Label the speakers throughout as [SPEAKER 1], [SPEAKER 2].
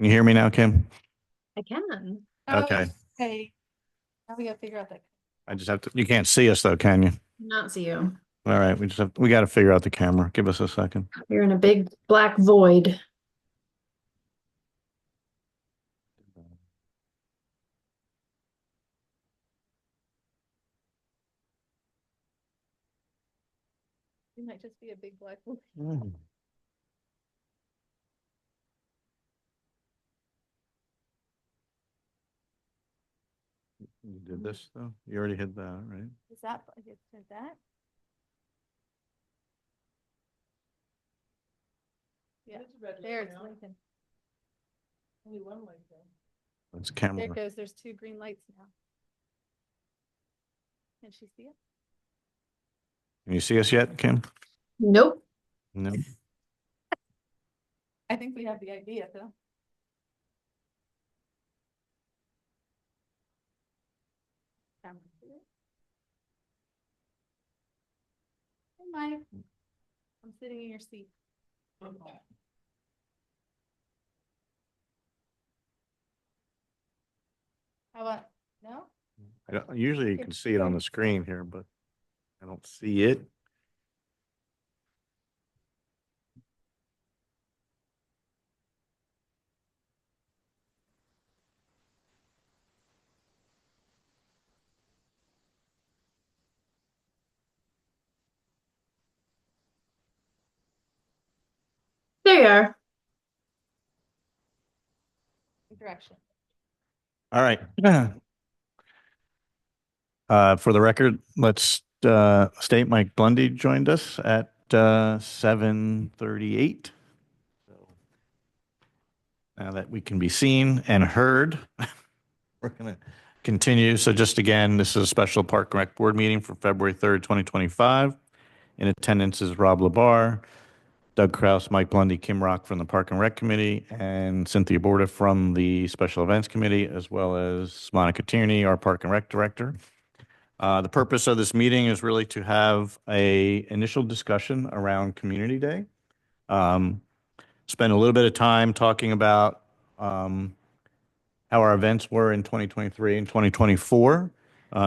[SPEAKER 1] Can you hear me now, Kim?
[SPEAKER 2] I can.
[SPEAKER 1] Okay.
[SPEAKER 3] Okay. Now we gotta figure out that.
[SPEAKER 1] I just have to, you can't see us though, can you?
[SPEAKER 2] Not see you.
[SPEAKER 1] All right. We got to figure out the camera. Give us a second.
[SPEAKER 2] You're in a big black void.
[SPEAKER 3] It might just be a big black hole.
[SPEAKER 1] You did this though? You already hit that, right?
[SPEAKER 3] Is that, is that? Yeah, there's Lincoln. Only one light there.
[SPEAKER 1] That's
[SPEAKER 3] There
[SPEAKER 1] camera.
[SPEAKER 3] it goes. There's two green lights now. Can she see it?
[SPEAKER 1] Can you see us yet, Kim?
[SPEAKER 2] Nope.
[SPEAKER 1] No.
[SPEAKER 3] I think we have the idea though. Hey, Mike. I'm sitting in your seat. How about, no?
[SPEAKER 1] Usually you can see it on the screen here, but I don't see it.
[SPEAKER 2] There you are.
[SPEAKER 3] Direction.
[SPEAKER 1] All right. For the record, let's state Mike Blundy joined us at 7:38. So now that we can be seen and heard, we're going to continue. So just again, this is a special Park and Rec Board meeting for February 3rd, 2025. In attendance is Rob Labar, Doug Kraus, Mike Blundy, Kim Rock from the Park and Rec Committee, and Cynthia Borda from the Special Events Committee, as well as Monica Tierney, our Park and Rec Director. The purpose of this meeting is really to have a initial discussion around Community Day. Spend a little bit of time talking about how our events were in 2023 and 2024.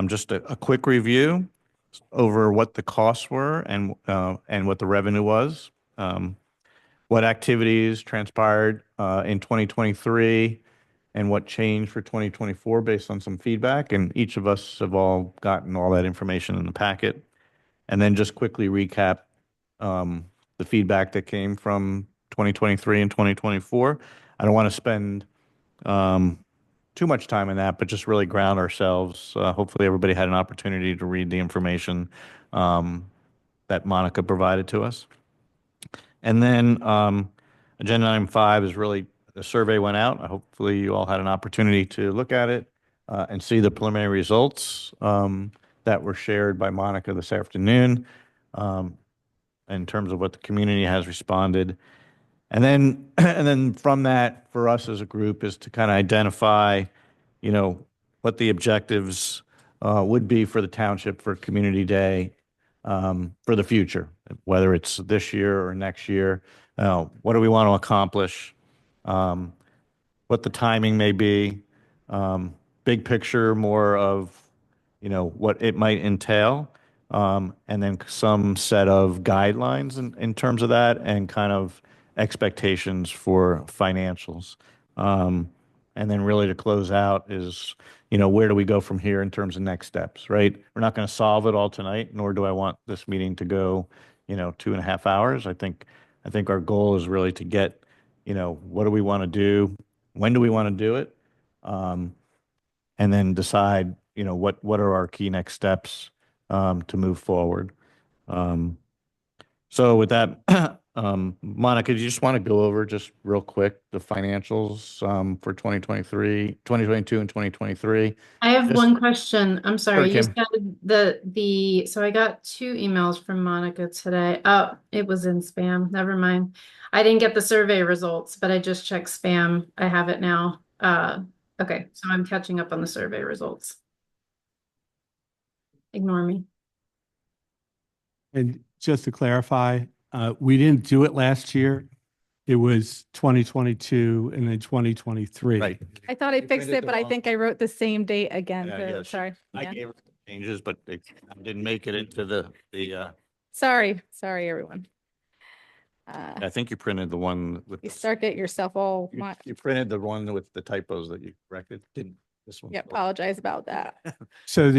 [SPEAKER 1] Just a quick review over what the costs were and what the revenue was. What activities transpired in 2023 and what changed for 2024 based on some feedback. And each of us have all gotten all that information in the packet. And then just quickly recap the feedback that came from 2023 and 2024. I don't want to spend too much time in that, but just really ground ourselves. Hopefully everybody had an opportunity to read the information that Monica provided to us. And then agenda item 5 is really the survey went out. Hopefully you all had an opportunity to look at it and see the preliminary results that were shared by Monica this afternoon in terms of what the community has responded. And then from that, for us as a group, is to kind of identify, what the objectives would be for the township for Community Day for the future, whether it's this year or next year. What do we want to accomplish? What the timing may be. Big picture, more of, what it might entail. And then some set of guidelines in terms of that and kind of expectations for financials. And then really to close out is, where do we go from here in terms of next steps, right? We're not going to solve it all tonight, nor do I want this meeting to go, 2.5 hours. I think our goal is really to get, what do we want to do? When do we want to do it? And then decide, what are our key next steps to move forward. So with that, Monica, do you just want to go over just real quick the financials for 2023, 2022 and 2023?
[SPEAKER 2] I have
[SPEAKER 1] Just-
[SPEAKER 2] one question. I'm sorry.
[SPEAKER 1] Sure,
[SPEAKER 2] You
[SPEAKER 1] Kim.
[SPEAKER 2] said so I got 2 emails from Monica today. Oh, it was in spam. Never mind. I didn't get the survey results, but I just checked spam. I have it now. Okay, so I'm catching up on the survey results. Ignore me.
[SPEAKER 4] And just to clarify, we didn't do it last year it was 2022 and then 2023.
[SPEAKER 1] Right.
[SPEAKER 2] I thought I
[SPEAKER 1] You
[SPEAKER 2] fixed
[SPEAKER 1] printed
[SPEAKER 2] it,
[SPEAKER 1] the
[SPEAKER 2] but I
[SPEAKER 1] wrong-
[SPEAKER 2] think I wrote the same date again.
[SPEAKER 1] Yeah,
[SPEAKER 2] so-
[SPEAKER 1] yeah,
[SPEAKER 2] Sorry.
[SPEAKER 1] I
[SPEAKER 2] Yeah.
[SPEAKER 1] gave her changes, but they didn't make it into
[SPEAKER 2] Sorry, everyone.
[SPEAKER 1] I think you printed the one with.
[SPEAKER 2] You
[SPEAKER 1] the-
[SPEAKER 2] start getting yourself all,
[SPEAKER 1] You printed the one with the typos that you corrected, didn't this one?
[SPEAKER 2] yeah, apologize about that.
[SPEAKER 4] So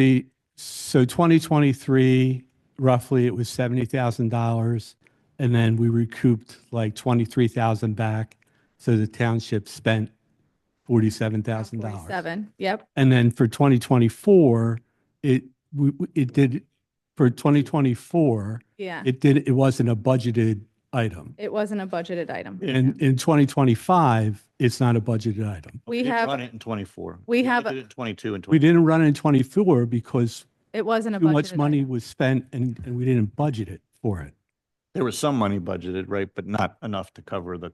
[SPEAKER 4] 2023, roughly it was $70,000. And then we recouped like 23,000 back. So the township spent $47,000.
[SPEAKER 2] 47, yep.
[SPEAKER 4] And then for 2024, it did, for 2024,
[SPEAKER 2] Yeah,
[SPEAKER 4] it wasn't a budgeted item.
[SPEAKER 2] it wasn't a budgeted item.
[SPEAKER 4] And in 2025, it's not a budgeted item.
[SPEAKER 2] We
[SPEAKER 1] didn't
[SPEAKER 2] have,
[SPEAKER 1] Run it in 24.
[SPEAKER 2] we
[SPEAKER 1] only
[SPEAKER 2] have a-
[SPEAKER 1] did it in 22 and
[SPEAKER 4] We
[SPEAKER 1] 20.
[SPEAKER 4] didn't run it in 24 because
[SPEAKER 2] it wasn't a
[SPEAKER 4] too much
[SPEAKER 2] budgeted
[SPEAKER 4] money
[SPEAKER 2] item.
[SPEAKER 4] was spent and we didn't budget it for it.
[SPEAKER 1] There was some money budgeted, right, but not enough to cover the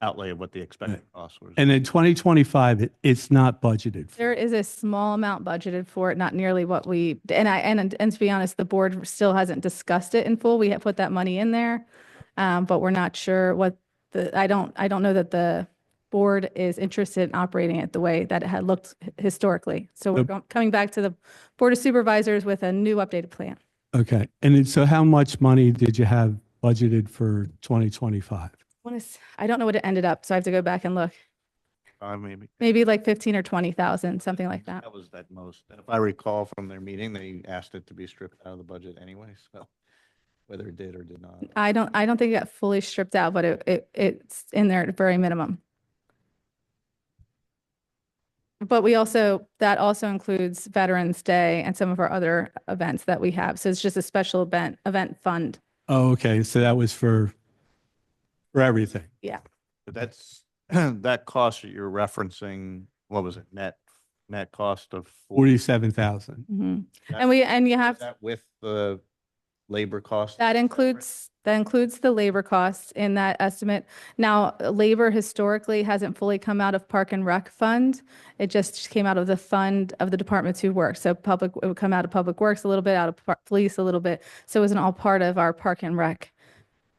[SPEAKER 1] outlay of what the expected cost was.
[SPEAKER 4] And in 2025, it's not budgeted. for.
[SPEAKER 2] There is a small amount budgeted for it, not nearly what we, and to be honest, the board still hasn't discussed it in full. We have put that money in there. But we're not sure what I don't know that the board is interested in operating it the way that it had looked historically. So we're coming back to the Board of Supervisors with a new updated plan.
[SPEAKER 4] Okay. And so how much money did you have budgeted for 2025?
[SPEAKER 2] I don't know what it ended up, so I have to go back and look.
[SPEAKER 1] Maybe.
[SPEAKER 2] Maybe like 15 or 20,000, something like that.
[SPEAKER 1] That was at most. And if I recall from their meeting, they asked it to be stripped out of the budget anyway, so whether it did or did not.
[SPEAKER 2] I don't think it got fully stripped out, but it's in there at a very minimum. But that also includes Veterans Day and some of our other events that we have. So it's just a special event fund.
[SPEAKER 4] Oh, okay. So that was for everything.
[SPEAKER 1] But that's, that cost that you're referencing, what was it, net cost of
[SPEAKER 4] 47,000.
[SPEAKER 2] Mhm.
[SPEAKER 1] That-
[SPEAKER 2] And you have.
[SPEAKER 1] Is that with the labor cost?
[SPEAKER 2] That includes the labor costs in that estimate. Now, labor historically hasn't fully come out of Park and Rec Fund. It just came out of the fund of the departments who work. So it would come out of Public Works a little bit, out of police a little bit. So it wasn't all part of our Park and Rec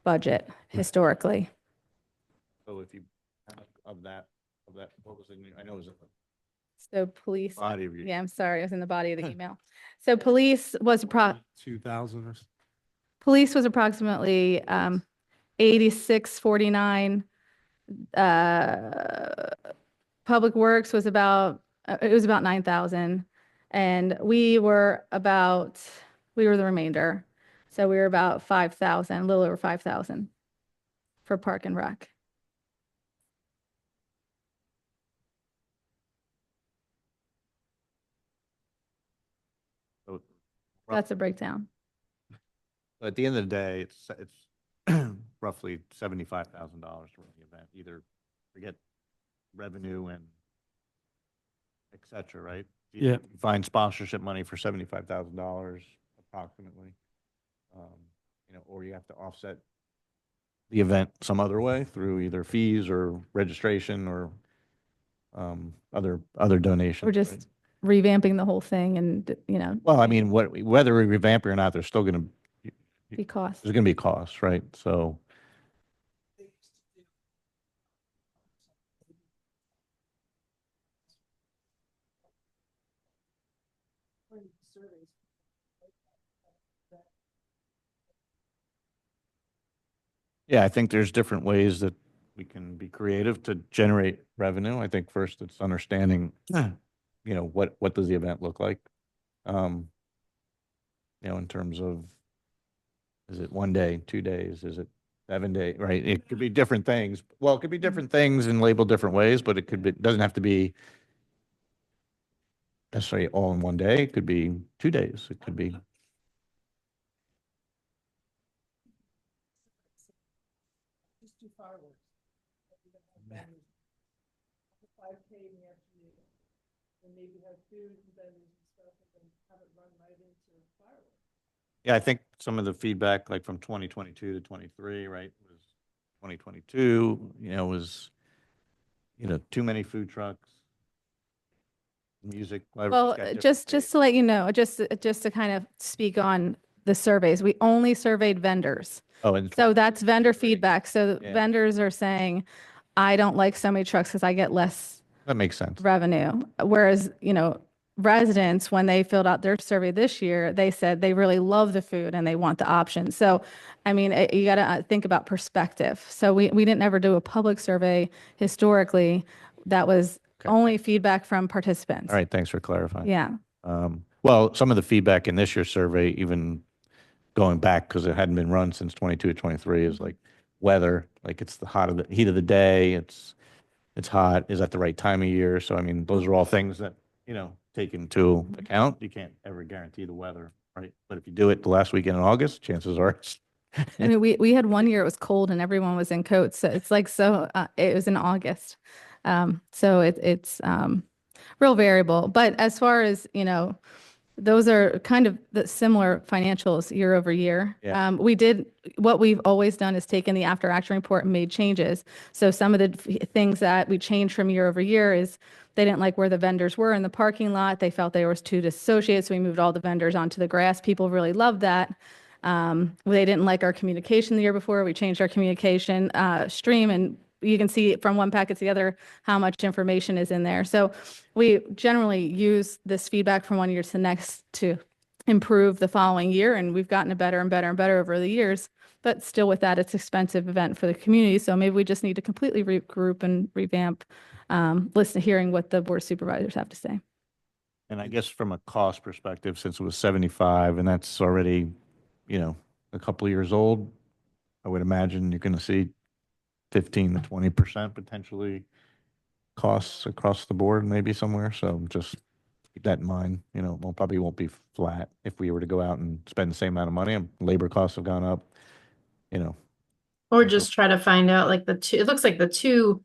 [SPEAKER 2] budget historically.
[SPEAKER 1] So if you, of that, what was it? I know it was in the
[SPEAKER 2] So police,
[SPEAKER 1] body of your.
[SPEAKER 2] yeah, I'm sorry, it was in the body of the email. So police was
[SPEAKER 4] 2,000 or so.
[SPEAKER 2] Police was approximately 8649. Public Works was about 9,000, and we were the remainder. So we were about 5,000, a little over 5,000 for Park and Rec.
[SPEAKER 1] So
[SPEAKER 2] That's a breakdown.
[SPEAKER 1] at the end of the day, it's roughly $75,000 to run the event, either forget revenue and et cetera, right?
[SPEAKER 4] Yeah.
[SPEAKER 1] You find sponsorship money for $75,000 approximately. Or you have to offset the event some other way through either fees or registration or other donations.
[SPEAKER 2] We're
[SPEAKER 1] right?
[SPEAKER 2] just revamping the whole thing and,
[SPEAKER 1] Well, I mean, whether we revamp it or not, there's still going to,
[SPEAKER 2] be cost.
[SPEAKER 1] there's going to be costs, right? So. Yeah, I think there's different ways that we can be creative to generate revenue. I think first it's understanding, what does the event look like? In terms of, is it 1 day, 2 days? Is it 7 days, right? It could be different things. Well, it could be different things and labeled different ways, but it doesn't have to be necessarily all in 1 day. It could be 2 days. It could be.
[SPEAKER 3] Just do fireworks. 5K in the afternoon. And maybe have food and vendors and stuff and then have it run right into fireworks.
[SPEAKER 1] Yeah, I think some of the feedback, like from 2022 to 23, right, was 2022, was, too many food trucks, music.
[SPEAKER 2] Well, just to let you know, just to kind of speak on
[SPEAKER 5] the surveys. We only surveyed vendors.
[SPEAKER 1] Oh, and
[SPEAKER 5] So that's vendor feedback. So
[SPEAKER 1] Yeah.
[SPEAKER 5] vendors are saying, I don't like so many trucks because I get less
[SPEAKER 1] that makes sense.
[SPEAKER 5] revenue. Whereas, residents, when they filled out their survey this year, they said they really love the food and they want the options. So, I mean, you got to think about perspective. So we didn't ever do a public survey historically. That was
[SPEAKER 1] Okay.
[SPEAKER 5] only feedback from participants.
[SPEAKER 1] All right, thanks for clarifying.
[SPEAKER 5] Yeah.
[SPEAKER 1] Well, some of the feedback in this year's survey, even going back, because it hadn't been run since 22 or 23, is like weather, like it's the heat of the day, it's hot, is that the right time of year? So, I mean, those are all things that, take into account. You can't ever guarantee the weather, right? But if you do it the last weekend in August, chances are it's
[SPEAKER 5] I mean, we had one year it was cold and everyone was in coats. So it's like, it was in August. So it's real variable. But as far as, those are kind of the similar financials year over year.
[SPEAKER 1] Yeah.
[SPEAKER 5] What we've always done is taken the after action report and made changes. So some of the things that we changed from year over year is they didn't like where the vendors were in the parking lot. They felt they were too dissociated. So we moved all the vendors onto the grass. People really loved that. They didn't like our communication the year before. We changed our communication stream, and you can see from one packet to the other how much information is in there. So we generally use this feedback from one year to the next to improve the following year, and we've gotten it better and better and better over the years. But still with that, it's an expensive event for the community. So maybe we just need to completely regroup and revamp, hearing what the board of supervisors have to say.
[SPEAKER 1] And I guess from a cost perspective, since it was 75 and that's already, a couple of years old, I would imagine you're going to see 15 to 20% potentially costs across the board, maybe somewhere. So just keep that in mind. Probably won't be flat if we were to go out and spend the same amount of money. Labor costs have gone up,
[SPEAKER 2] Or just try to find out like it looks like the two,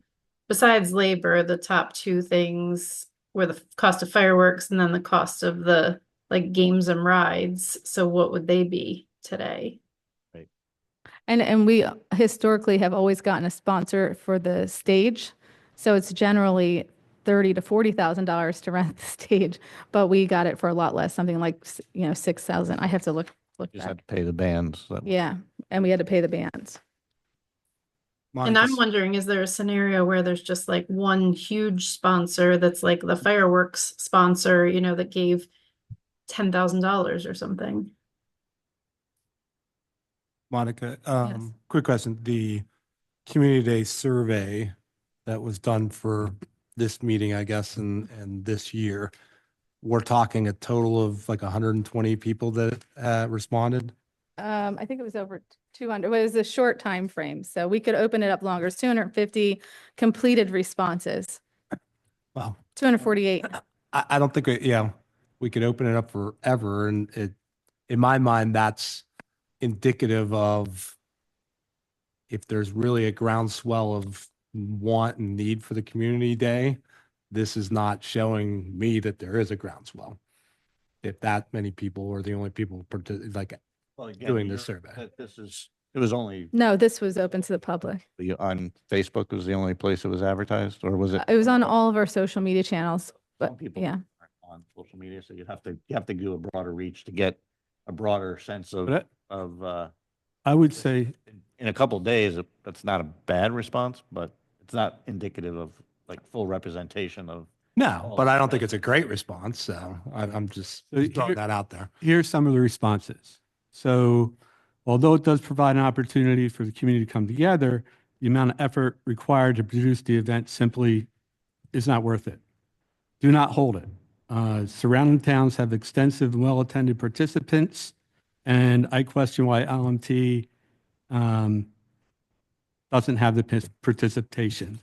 [SPEAKER 2] besides labor, the top two things were the cost of fireworks and then the cost of the like games and rides. So what would they be today?
[SPEAKER 5] And we historically have always gotten a sponsor for the stage. So it's generally $30,000 to $40,000 to rent the stage, but we got it for a lot less, something like, $6,000. I have to look
[SPEAKER 1] You just
[SPEAKER 5] back.
[SPEAKER 1] have to pay the bands.
[SPEAKER 5] Yeah, and we had to pay the bands.
[SPEAKER 2] And I'm wondering, is there a scenario where there's just like one huge sponsor that's like the fireworks sponsor, that gave $10,000 or something?
[SPEAKER 6] Monica,
[SPEAKER 5] Yes.
[SPEAKER 6] quick question. The community day survey that was done for this meeting, I guess, and this year, we're talking a total of like 120 people that responded.
[SPEAKER 5] I think it was over 200. Well, it was a short time frame, so we could open it up longer. It's 250 completed responses.
[SPEAKER 6] Wow.
[SPEAKER 5] 248.
[SPEAKER 6] I don't think we could open it up forever. And in my mind, that's indicative of if there's really a groundswell of want and need for the community day, this is not showing me that there is a groundswell. If that many people are the only people doing this survey.
[SPEAKER 1] It was only
[SPEAKER 5] No, this was open to the public.
[SPEAKER 1] on Facebook was the only place it was advertised, or was it?
[SPEAKER 5] It was on all of our social media channels,
[SPEAKER 1] Some
[SPEAKER 5] but
[SPEAKER 1] people
[SPEAKER 5] yeah.
[SPEAKER 1] aren't on social media, so you have to do a broader reach to get a broader sense
[SPEAKER 4] But
[SPEAKER 1] of
[SPEAKER 4] I would say,
[SPEAKER 1] in a couple of days, that's not a bad response, but it's not indicative of like full representation of.
[SPEAKER 6] No, but I don't think it's a great response. So I'm just
[SPEAKER 4] So
[SPEAKER 6] throwing
[SPEAKER 4] here-
[SPEAKER 6] that out there.
[SPEAKER 4] here's some of the responses. So although it does provide an opportunity for the community to come together, the amount of effort required to produce the event simply is not worth it. Do not hold it. Surrounding towns have extensive and well-attended participants, and I question why LMT doesn't have the participation.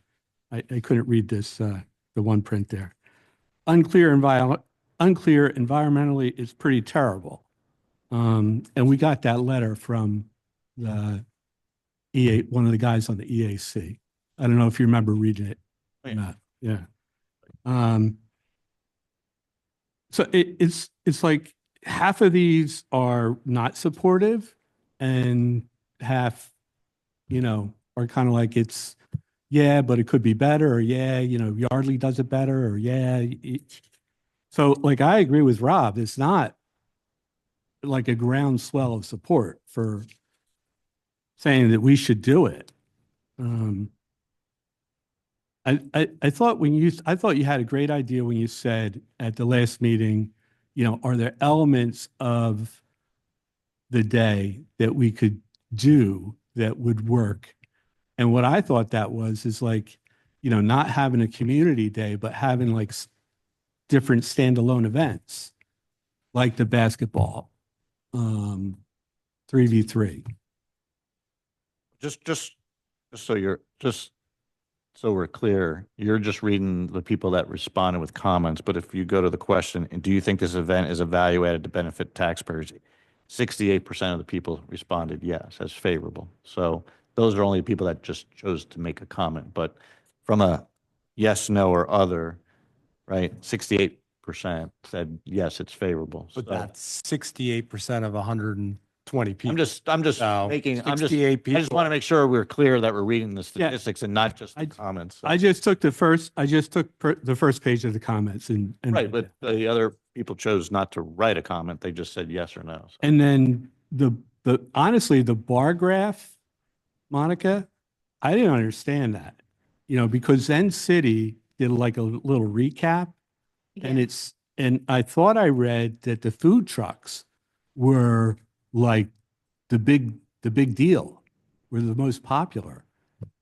[SPEAKER 4] I couldn't read this, the one print there. Unclear environmentally is pretty terrible. And we got that letter from the one of the guys on the EAC. I don't know if you remember reading it or not. Yeah. So it's like half of these are not supportive and half, are kind of like yeah, but it could be better, or yeah, Yardley does it better, or yeah. So like, I agree with Rob. It like a groundswell of support for saying that we should do it. I thought I thought you had a great idea when you said at the last meeting, are there elements of the day that we could do that would work? And what I thought that is like, not having a community day, but having like different standalone events, like the basketball, 3v3.
[SPEAKER 1] Just so we're clear, you're just reading the people that responded with comments, but if you go to the question, do you think this event is a value added to benefit taxpayers? 68% of the people responded yes, as favorable. So those are only people that just chose to make a comment, but from a yes, no, or other, right, 68% said yes, it's favorable.
[SPEAKER 6] But
[SPEAKER 1] So
[SPEAKER 6] that's 68% of 120 people.
[SPEAKER 1] I'm just
[SPEAKER 6] So,
[SPEAKER 1] making,
[SPEAKER 6] 68
[SPEAKER 1] I just
[SPEAKER 6] people.
[SPEAKER 1] want to make sure we're clear that we're reading the statistics and not just the comments. So-
[SPEAKER 4] I just took the first page of the comments and
[SPEAKER 1] Right, but the other people chose not to write a comment. They just said yes or no. So-
[SPEAKER 4] and then honestly, the bar graph, Monica, I didn't understand that, because Zen City did like a little recap, and I thought I read that the food trucks were like the big deal, were the most popular.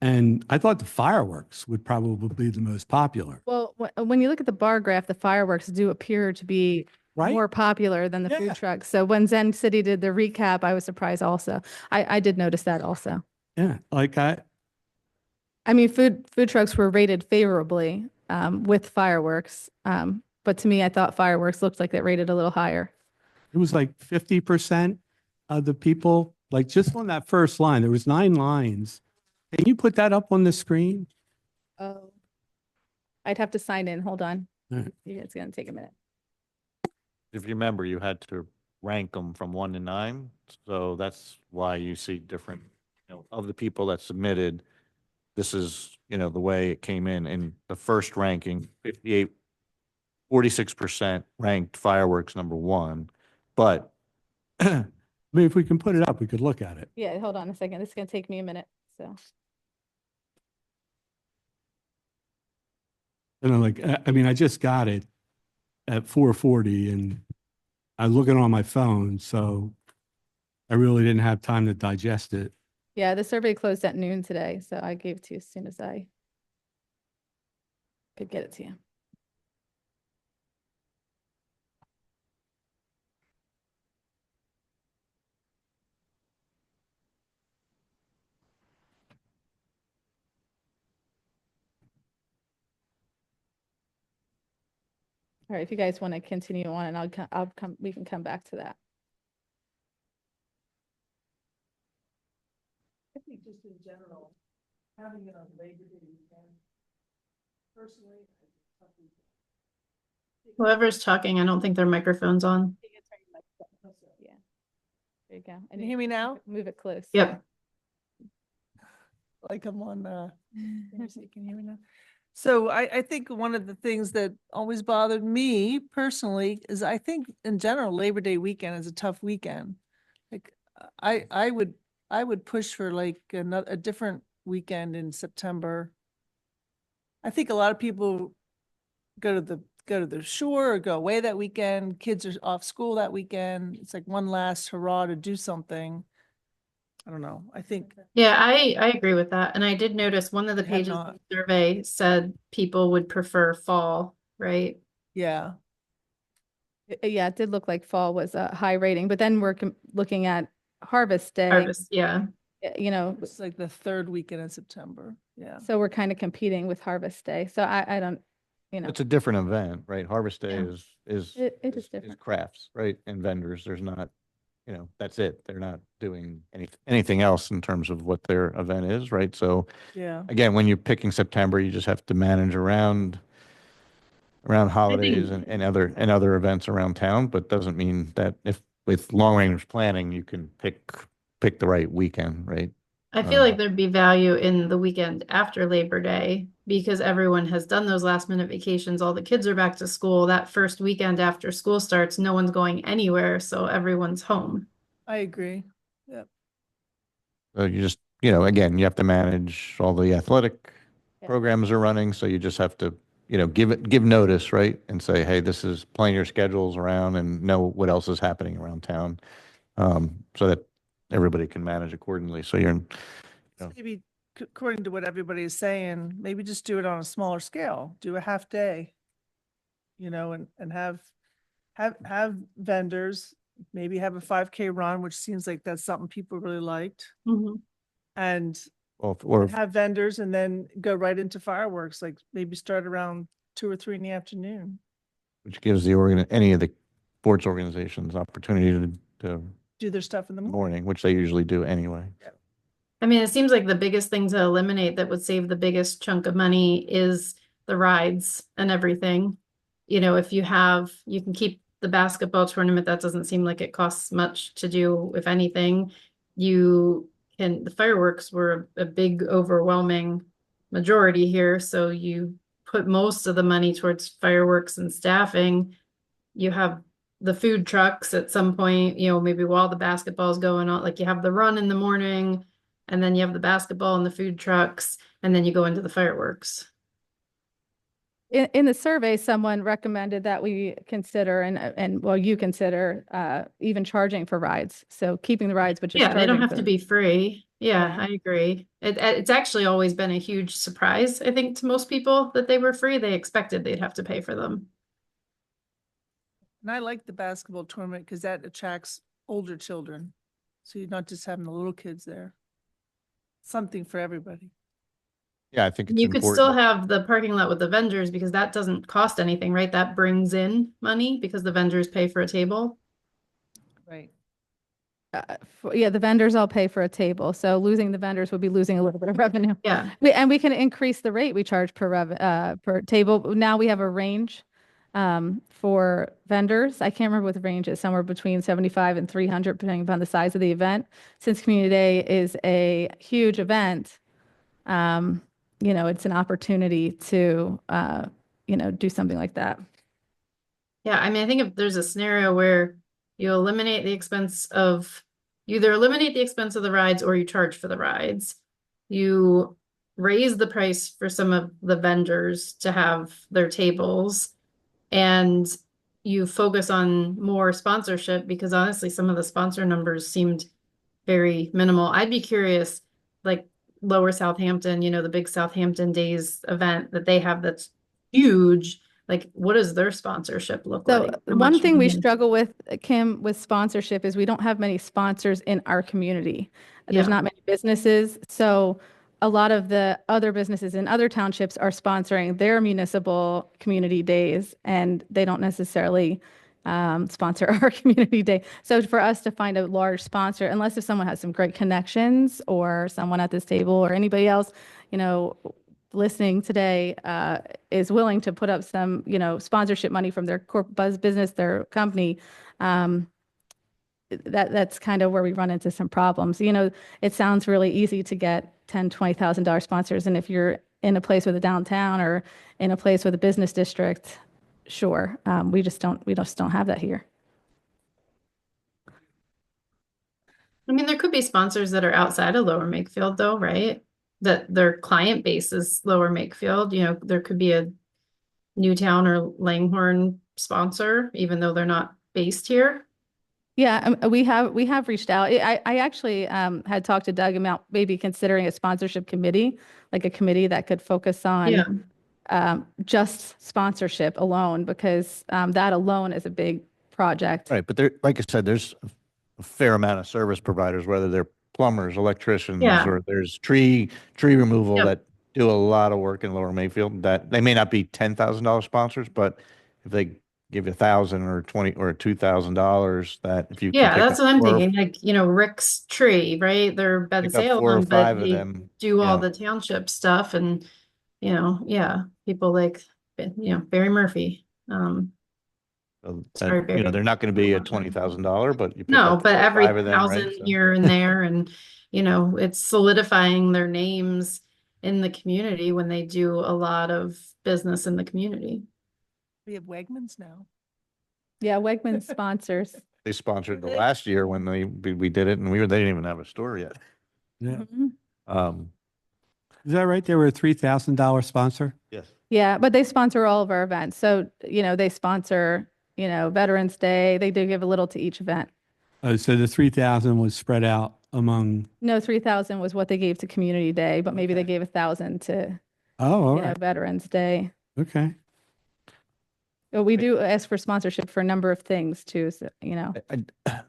[SPEAKER 4] And I thought the fireworks would probably be the most popular,
[SPEAKER 5] Well, when you look at the bar graph, the fireworks do appear to be
[SPEAKER 4] right?
[SPEAKER 5] more popular than the
[SPEAKER 4] Yeah.
[SPEAKER 5] food trucks. So when Zen City did the recap, I was surprised also. I did notice that also.
[SPEAKER 4] Yeah, like
[SPEAKER 5] I mean, food trucks were rated favorably with fireworks. But to me, I thought fireworks looked like that rated a little higher.
[SPEAKER 4] it was like 50% of the people, like just on that first line, there was 9 lines. Can you put that up on the screen?
[SPEAKER 5] Oh. I'd have to sign in. Hold on.
[SPEAKER 4] All right.
[SPEAKER 5] It's going to take a minute.
[SPEAKER 1] If you remember, you had to rank them from 1 to 9. So that's why you see different, of the people that submitted, this is, the way it came in. In the first ranking, 46% ranked fireworks number 1. But
[SPEAKER 4] I mean, if we can put it up, we could look at it.
[SPEAKER 5] Yeah, hold on a second. This is going to take me a minute. So.
[SPEAKER 4] And I'm like, I mean, I just got it at 4:40 and I'm looking on my phone, so I really didn't have time to digest it.
[SPEAKER 5] Yeah, the survey closed at noon today, so I gave it to you as soon as I could get it to you. All right, if you guys want to continue on, and we can come back to that.
[SPEAKER 3] I think just in general, having it on Labor Day weekend, personally, I think it's tough weekend.
[SPEAKER 2] Whoever's talking, I don't think their microphone's on.
[SPEAKER 5] Yeah. There you go.
[SPEAKER 3] Can you hear me now?
[SPEAKER 5] Move it close.
[SPEAKER 2] Yep.
[SPEAKER 3] Like I'm on, let me see, can you hear me now? So I think one of the things that always bothered me personally is I think in general, Labor Day weekend is a tough weekend. Like I would push for like a different weekend in September. I think a lot of people go to the shore or go away that weekend. Kids are off school that weekend. It's like one last hurrah to do something. I don't know. I think
[SPEAKER 2] Yeah, I agree with that. And I did notice one of the
[SPEAKER 3] I had
[SPEAKER 2] pages of
[SPEAKER 3] not.
[SPEAKER 2] the survey said people would prefer fall, right?
[SPEAKER 3] yeah.
[SPEAKER 5] Yeah, it did look like fall was a high rating, but then we're looking at Harvest Day,
[SPEAKER 2] Harvest, yeah.
[SPEAKER 3] It's like the third weekend in September. Yeah.
[SPEAKER 5] so we're kind of competing with Harvest Day. So I don't,
[SPEAKER 1] it's a different event, right? Harvest Day
[SPEAKER 5] Yeah.
[SPEAKER 1] is
[SPEAKER 5] It is different.
[SPEAKER 1] crafts, right? And vendors. There's not, that's it. They're not doing anything else in terms of what their event is, right? So
[SPEAKER 3] Yeah.
[SPEAKER 1] again, when you're picking September, you just have to manage around holidays and other events around town, but doesn't mean that if with long range planning, you can pick the right weekend, right?
[SPEAKER 2] I feel like there'd be value in the weekend after Labor Day because everyone has done those last minute vacations. All the kids are back to school. That first weekend after school starts, no one's going anywhere, so everyone's home.
[SPEAKER 3] I agree. Yep.
[SPEAKER 1] So you just, again, you have to manage all the athletic
[SPEAKER 5] Yeah.
[SPEAKER 1] programs are running, so you just have to, give notice, right? And say, hey, this is, plan your schedules around and know what else is happening around town, so that everybody can manage accordingly. So you're,
[SPEAKER 3] So
[SPEAKER 1] Yeah.
[SPEAKER 3] maybe according to what everybody is saying, maybe just do it on a smaller scale, do a half day. And have vendors, maybe have a 5K run, which seems like that's something people really liked. And
[SPEAKER 1] or
[SPEAKER 3] have vendors and then go right into fireworks, like maybe start around 2 or 3 in the afternoon.
[SPEAKER 1] which gives any of the sports organizations opportunity to
[SPEAKER 3] Do their stuff in the morning.
[SPEAKER 1] morning, which they usually do anyway.
[SPEAKER 2] I mean, it seems like the biggest thing to eliminate that would save the biggest chunk of money is the rides and everything. If you can keep the basketball tournament, that doesn't seem like it costs much to do, if anything. The fireworks were a big, overwhelming majority here, so you put most of the money towards fireworks and staffing. You have the food trucks at some point, maybe while the basketball's going on, like you have the run in the morning, and then you have the basketball and the food trucks, and then you go into the fireworks.
[SPEAKER 5] In the survey, someone recommended that we consider you consider even charging for rides. So keeping the rides, but just
[SPEAKER 2] Yeah, they don't
[SPEAKER 5] charging
[SPEAKER 2] have
[SPEAKER 5] for
[SPEAKER 2] to
[SPEAKER 5] them.
[SPEAKER 2] be free. Yeah,
[SPEAKER 3] Yeah.
[SPEAKER 2] I agree. It's actually always been a huge surprise, I think, to most people that they were free. They expected they'd have to pay for them.
[SPEAKER 3] And I like the basketball tournament because that attracts older children. So you're not just having the little kids there. Something for everybody.
[SPEAKER 1] Yeah, I think it's
[SPEAKER 2] You could still
[SPEAKER 1] important.
[SPEAKER 2] have the parking lot with the vendors because that doesn't cost anything, right? That brings in money because the vendors pay for a table.
[SPEAKER 3] Right.
[SPEAKER 5] Yeah, the vendors all pay for a table. So losing the vendors would be losing a little bit of revenue.
[SPEAKER 2] Yeah.
[SPEAKER 5] And we can increase the rate we charge per table. Now we have a range for vendors. I can't remember what the range is, somewhere between 75 and 300, depending upon the size of the event. Since Community Day is a huge event, it's an opportunity to, do something like that.
[SPEAKER 2] Yeah, I mean, I think if there's a scenario where you either eliminate the expense of the rides or you charge for the rides, you raise the price for some of the vendors to have their tables, and you focus on more sponsorship, because honestly, some of the sponsor numbers seemed very minimal. I'd be curious, like Lower Southampton, the big Southampton Days event that they have that's huge. Like, what does their sponsorship look
[SPEAKER 5] So
[SPEAKER 2] like? How
[SPEAKER 5] one
[SPEAKER 2] much
[SPEAKER 5] thing we
[SPEAKER 2] money?
[SPEAKER 5] struggle with, Kim, with sponsorship is we don't have many sponsors in our community. There's
[SPEAKER 2] Yeah.
[SPEAKER 5] not many businesses. So a lot of the other businesses in other townships are sponsoring their municipal community days, and they don't necessarily sponsor our community day. So for us to find a large sponsor, unless if someone has some great connections or someone at this table or anybody else, listening today is willing to put up some, sponsorship money from their buzz business, their company, that's kind of where we run into some problems. It sounds really easy to get $10,000-$20,000 sponsors, and if you're in a place with a downtown or in a place with a business district, sure. We just don't have that here.
[SPEAKER 2] I mean, there could be sponsors that are outside of Lower Makefield though, right? That their client base is Lower Makefield. There could be a Newtown or Langhorne sponsor, even though they're not based here.
[SPEAKER 5] Yeah, we have reached out. I actually had talked to Doug about maybe considering a sponsorship committee, like a committee that could focus on just sponsorship alone, because that alone is a big project.
[SPEAKER 1] Right, but like I said, there's a fair amount of service providers, whether they're plumbers, electricians,
[SPEAKER 2] Yeah.
[SPEAKER 1] or there's tree removal
[SPEAKER 2] Yep.
[SPEAKER 1] that do a lot of work in Lower Mayfield. That they may not be $10,000 sponsors, but if they give you 1,000 or 20 or $2,000, that if you can
[SPEAKER 2] Yeah,
[SPEAKER 1] pick
[SPEAKER 2] that's
[SPEAKER 1] up
[SPEAKER 2] what I'm
[SPEAKER 1] 4
[SPEAKER 2] thinking. Like, Rick's Tree, right? They're Bed
[SPEAKER 1] pick up 4 or
[SPEAKER 2] Salem,
[SPEAKER 1] 5
[SPEAKER 2] but
[SPEAKER 1] of
[SPEAKER 2] they
[SPEAKER 1] them,
[SPEAKER 2] do all
[SPEAKER 1] yeah.
[SPEAKER 2] the township stuff, and people like Barry Murphy.
[SPEAKER 1] So
[SPEAKER 2] Sorry,
[SPEAKER 1] that,
[SPEAKER 2] Barry.
[SPEAKER 1] they're not going to be a $20,000, but you pick
[SPEAKER 2] No,
[SPEAKER 1] up
[SPEAKER 2] but
[SPEAKER 1] 4 or
[SPEAKER 2] every
[SPEAKER 1] 5 of them, right?
[SPEAKER 2] 1,000
[SPEAKER 1] So,
[SPEAKER 2] here and there, and it's solidifying their names. in the community when they do a lot of business in the community.
[SPEAKER 3] We have Wegmans now.
[SPEAKER 5] Yeah, Wegmans sponsors.
[SPEAKER 1] They sponsored the
[SPEAKER 3] They-
[SPEAKER 1] last year when we did it and they didn't even have a store yet.
[SPEAKER 4] Yeah.
[SPEAKER 5] Mhm.
[SPEAKER 4] Is that right? They were a $3,000 sponsor?
[SPEAKER 1] Yes.
[SPEAKER 5] Yeah, but they sponsor all of our events. So, they sponsor, Veterans Day. They do give a little to each event.
[SPEAKER 4] So the 3,000 was spread out among,
[SPEAKER 5] No, 3,000 was what they gave to Community Day, but maybe they
[SPEAKER 4] Okay.
[SPEAKER 5] gave 1,000 to,
[SPEAKER 4] oh, all right.
[SPEAKER 5] Veterans Day.
[SPEAKER 4] Okay.
[SPEAKER 5] But we do ask for sponsorship for a number of things too, so,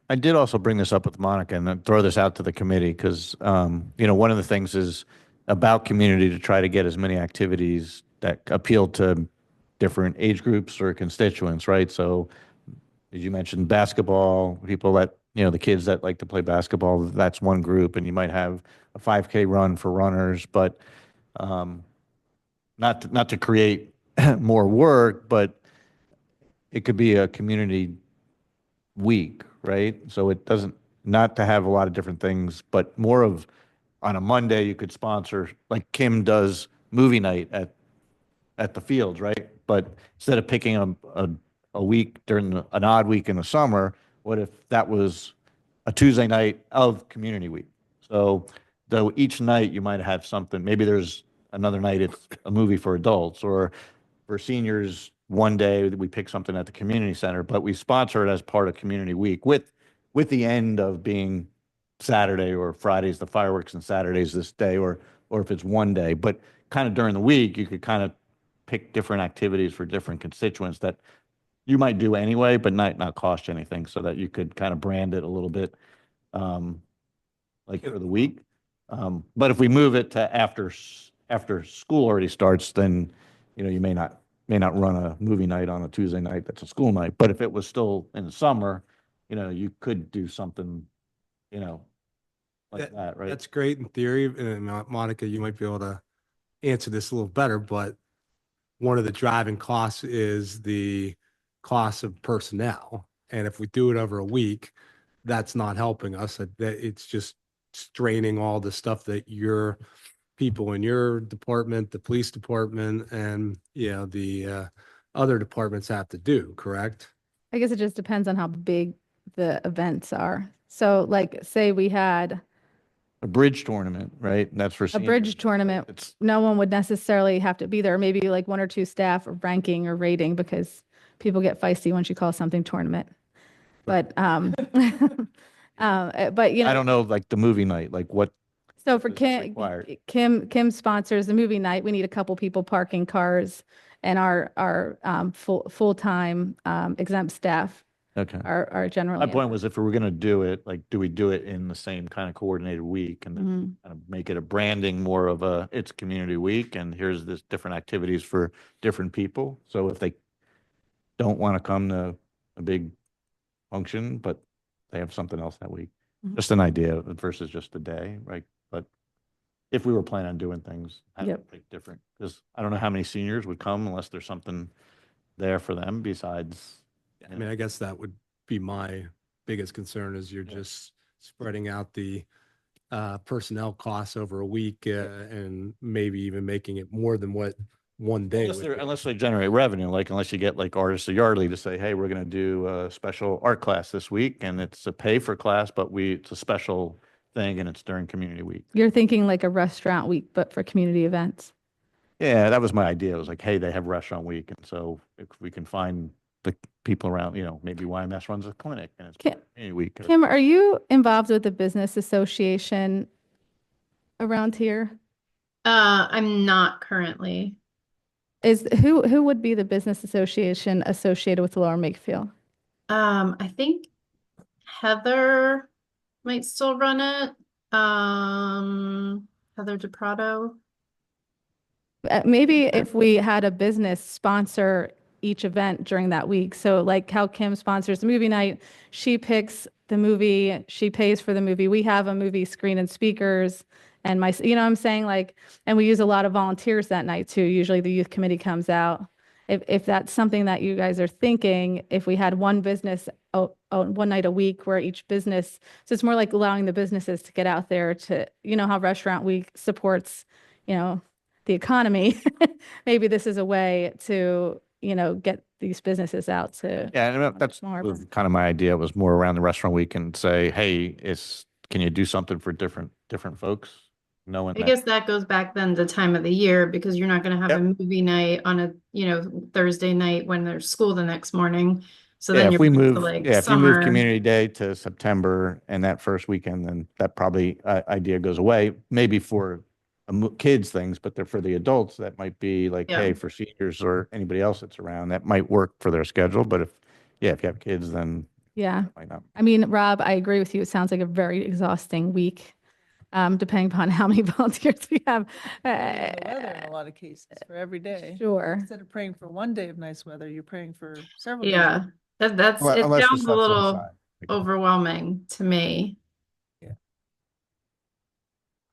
[SPEAKER 1] I did also bring this up with Monica and then throw this out to the committee because, one of the things is about community to try to get as many activities that appeal to different age groups or constituents, right? So as you mentioned, basketball, people that, the kids that like to play basketball, that's one group. And you might have a 5K run for runners, but not to create more work, but it could be a community week, right? So it doesn't, not to have a lot of different things, but more of on a Monday, you could sponsor, like Kim does movie night at the fields, right? But instead of picking a week during an odd week in the summer, what if that was a Tuesday night of community week? So though each night you might have something, maybe there's another night it's a movie for adults, or for seniors, one day we pick something at the community center, but we sponsor it as part of community week with the end of being Saturday or Fridays, the fireworks, and Saturdays this day, or if it's one day, but kind of during the week, you could kind of pick different activities for different constituents that you might do anyway, but not cost you anything, so that you could kind of brand it a little bit, like for the week. But if we move it to after school already starts, then, you may not run a movie night on a Tuesday night. That's a school night. But if it was still in the summer, you could do something, like that, right?
[SPEAKER 6] That's great in theory. And Monica, you might be able to answer this a little better, but one of the driving costs is the cost of personnel. And if we do it over a week, that's not helping us. It's just straining all the stuff that your people in your department, the police department, and, the other departments have to do, correct?
[SPEAKER 5] I guess it just depends on how big the events are. So like, say we had
[SPEAKER 1] A bridge tournament, right? And that's for
[SPEAKER 5] a
[SPEAKER 1] seniors.
[SPEAKER 5] bridge tournament,
[SPEAKER 1] It's,
[SPEAKER 5] no one would necessarily have to be there. Maybe like one or two staff ranking or rating, because people get feisty once you call something tournament. But, but,
[SPEAKER 1] I don't know, like the movie night, like what,
[SPEAKER 5] So for
[SPEAKER 1] is required.
[SPEAKER 5] Kim sponsors the movie night. We need a couple people parking cars, and our full-time exempt staff
[SPEAKER 1] okay.
[SPEAKER 5] are generally.
[SPEAKER 1] My point was, if we were going to do it, like, do we do it in the same kind of coordinated week and then
[SPEAKER 5] Mhm.
[SPEAKER 1] kind of make it a branding more of it's community week and here's this different activities for different people. So if they don't want to come to a big function, but they have something else that week,
[SPEAKER 5] Mhm.
[SPEAKER 1] just an idea versus just a day, right? But if we were planning on doing things, have
[SPEAKER 5] Yep.
[SPEAKER 1] it like different, because I don't know how many seniors would come unless there's something there for them besides.
[SPEAKER 6] I mean, I guess that would be my biggest concern, is you're just spreading out the personnel costs over a week, and maybe even making it more than what one day would be.
[SPEAKER 1] Unless they generate revenue, like unless you get like artists of Yardley to say, hey, we're going to do a special art class this week and it's a pay for class, but it's a special thing and it's during community week.
[SPEAKER 5] You're thinking like a restaurant week, but for community events.
[SPEAKER 1] Yeah, that was my idea. It was like, hey, they have restaurant week. And so if we can find the people around, maybe YMS runs a clinic and it's
[SPEAKER 5] Kim-
[SPEAKER 1] community week.
[SPEAKER 5] Kim, are you involved with the business association around here?
[SPEAKER 2] I'm not currently.
[SPEAKER 5] Who would be the business association associated with Lower Makefield?
[SPEAKER 2] I think Heather might still run it. Heather DePrado.
[SPEAKER 5] Maybe if we had a business sponsor each event during that week. So like how Kim sponsors the movie night, she picks the movie, she pays for the movie. We have a movie screen and speakers, and what I'm saying? Like, and we use a lot of volunteers that night too. Usually the youth committee comes out. If that's something that you guys are thinking, if we had one business, one night a week where each business, so it's more like allowing the businesses to get out there to, how Restaurant Week supports, the economy, maybe this is a way to, get these businesses out to.
[SPEAKER 1] Yeah, and that's
[SPEAKER 5] Smaller
[SPEAKER 1] was kind of my idea, was more around the restaurant week and say, hey, can you do something for different folks? Knowing
[SPEAKER 2] I
[SPEAKER 1] that,
[SPEAKER 2] guess that goes back then to time of the year because you're not going to have a movie night on a, Thursday night when there's school the next morning. So
[SPEAKER 1] yeah,
[SPEAKER 2] then
[SPEAKER 1] if
[SPEAKER 2] you're
[SPEAKER 1] we
[SPEAKER 2] back to
[SPEAKER 1] move,
[SPEAKER 2] like
[SPEAKER 1] if you move
[SPEAKER 2] summer.
[SPEAKER 1] Community Day to September and that first weekend, then that probably idea goes away. Maybe for kids things, but they're for the adults, that might be like,
[SPEAKER 2] Yeah.
[SPEAKER 1] hey, for seniors or anybody else that's around, that might work for their schedule. But if you have kids, then
[SPEAKER 5] Yeah.
[SPEAKER 1] it might not.
[SPEAKER 5] I mean, Rob, I agree with you. It sounds like a very exhausting week, depending upon how many volunteers we have.
[SPEAKER 3] Depending on the weather in a lot of cases for every day.
[SPEAKER 5] Sure.
[SPEAKER 3] Instead of praying for one day of nice weather, you're praying for several days.
[SPEAKER 2] Yeah, it
[SPEAKER 1] Unless the
[SPEAKER 2] sounds a
[SPEAKER 1] stuff's
[SPEAKER 2] little
[SPEAKER 1] inside.
[SPEAKER 2] overwhelming to me.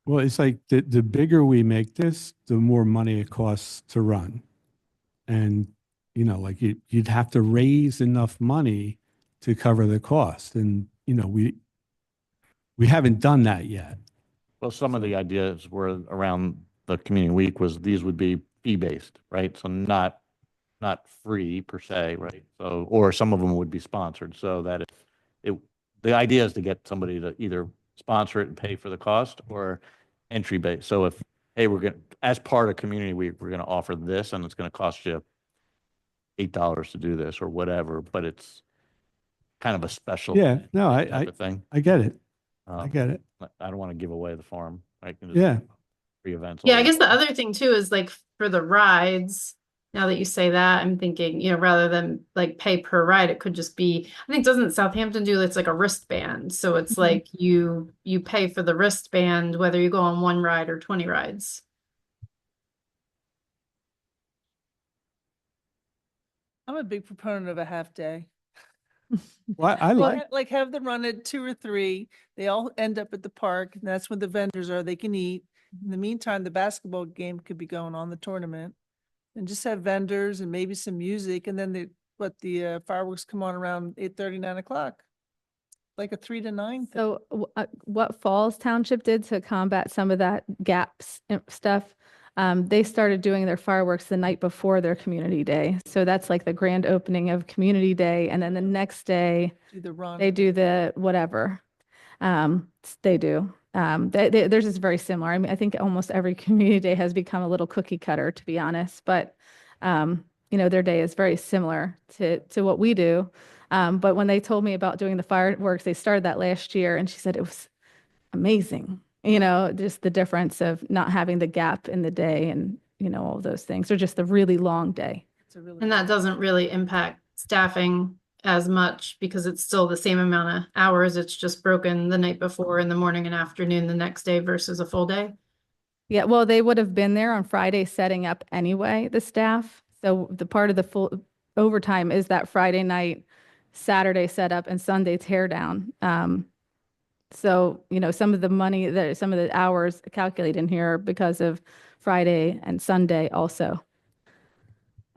[SPEAKER 4] Well, it's like the bigger we make this, the more money it costs to run. And, like you'd have to raise enough money to cover the cost. And, we haven't done that yet.
[SPEAKER 1] Well, some of the ideas were around the community week was these would be fee-based, right? So not free per se, right? So, or some of them would be sponsored, so that the idea is to get somebody to either sponsor it and pay for the cost or entry based. So if, hey, as part of community week, we're gonna offer this and it's gonna cost you $8 to do this or whatever, but it's kind of a special
[SPEAKER 4] Yeah, no,
[SPEAKER 1] type of thing.
[SPEAKER 4] I get it. I get it.
[SPEAKER 1] I don't want to give away the farm. I can just
[SPEAKER 4] Yeah.
[SPEAKER 1] free events.
[SPEAKER 2] Yeah, I guess the other thing too is like for the rides, now that you say that, I'm thinking, rather than like pay per ride, it could just be, I think doesn't Southampton do it's like a wristband. So it's like you pay for the wristband, whether you go on one ride or 20 rides.
[SPEAKER 3] I'm a big proponent of a half day.
[SPEAKER 4] Well, I like,
[SPEAKER 3] Like have them run at 2 or 3. They all end up at the park, and that's when the vendors are. They can eat. In the meantime, the basketball game could be going on, the tournament, and just have vendors and maybe some music, and then the fireworks come on around 8:30, 9 o'clock, like a 3 to 9 thing.
[SPEAKER 5] So what Falls Township did to combat some of that gaps stuff, they started doing their fireworks the night before their community day. So that's like the grand opening of community day. And then the next day
[SPEAKER 3] Do the run.
[SPEAKER 5] they do the whatever they do. Theirs is very similar. I mean, I think almost every community day has become a little cookie cutter, to be honest. But, their day is very similar to what we do. But when they told me about doing the fireworks, they started that last year, and she said it was amazing. Just the difference of not having the gap in the day and, all of those things, or just the really long day.
[SPEAKER 2] And that doesn't really impact staffing as much because it's still the same amount of hours. It's just broken the night before in the morning and afternoon the next day versus a full day.
[SPEAKER 5] Yeah, well, they would have been there on Friday setting up anyway, the staff. So the part of the full overtime is that Friday night, Saturday setup, and Sunday tear down. So, some of the money some of the hours calculated in here because of Friday and Sunday also.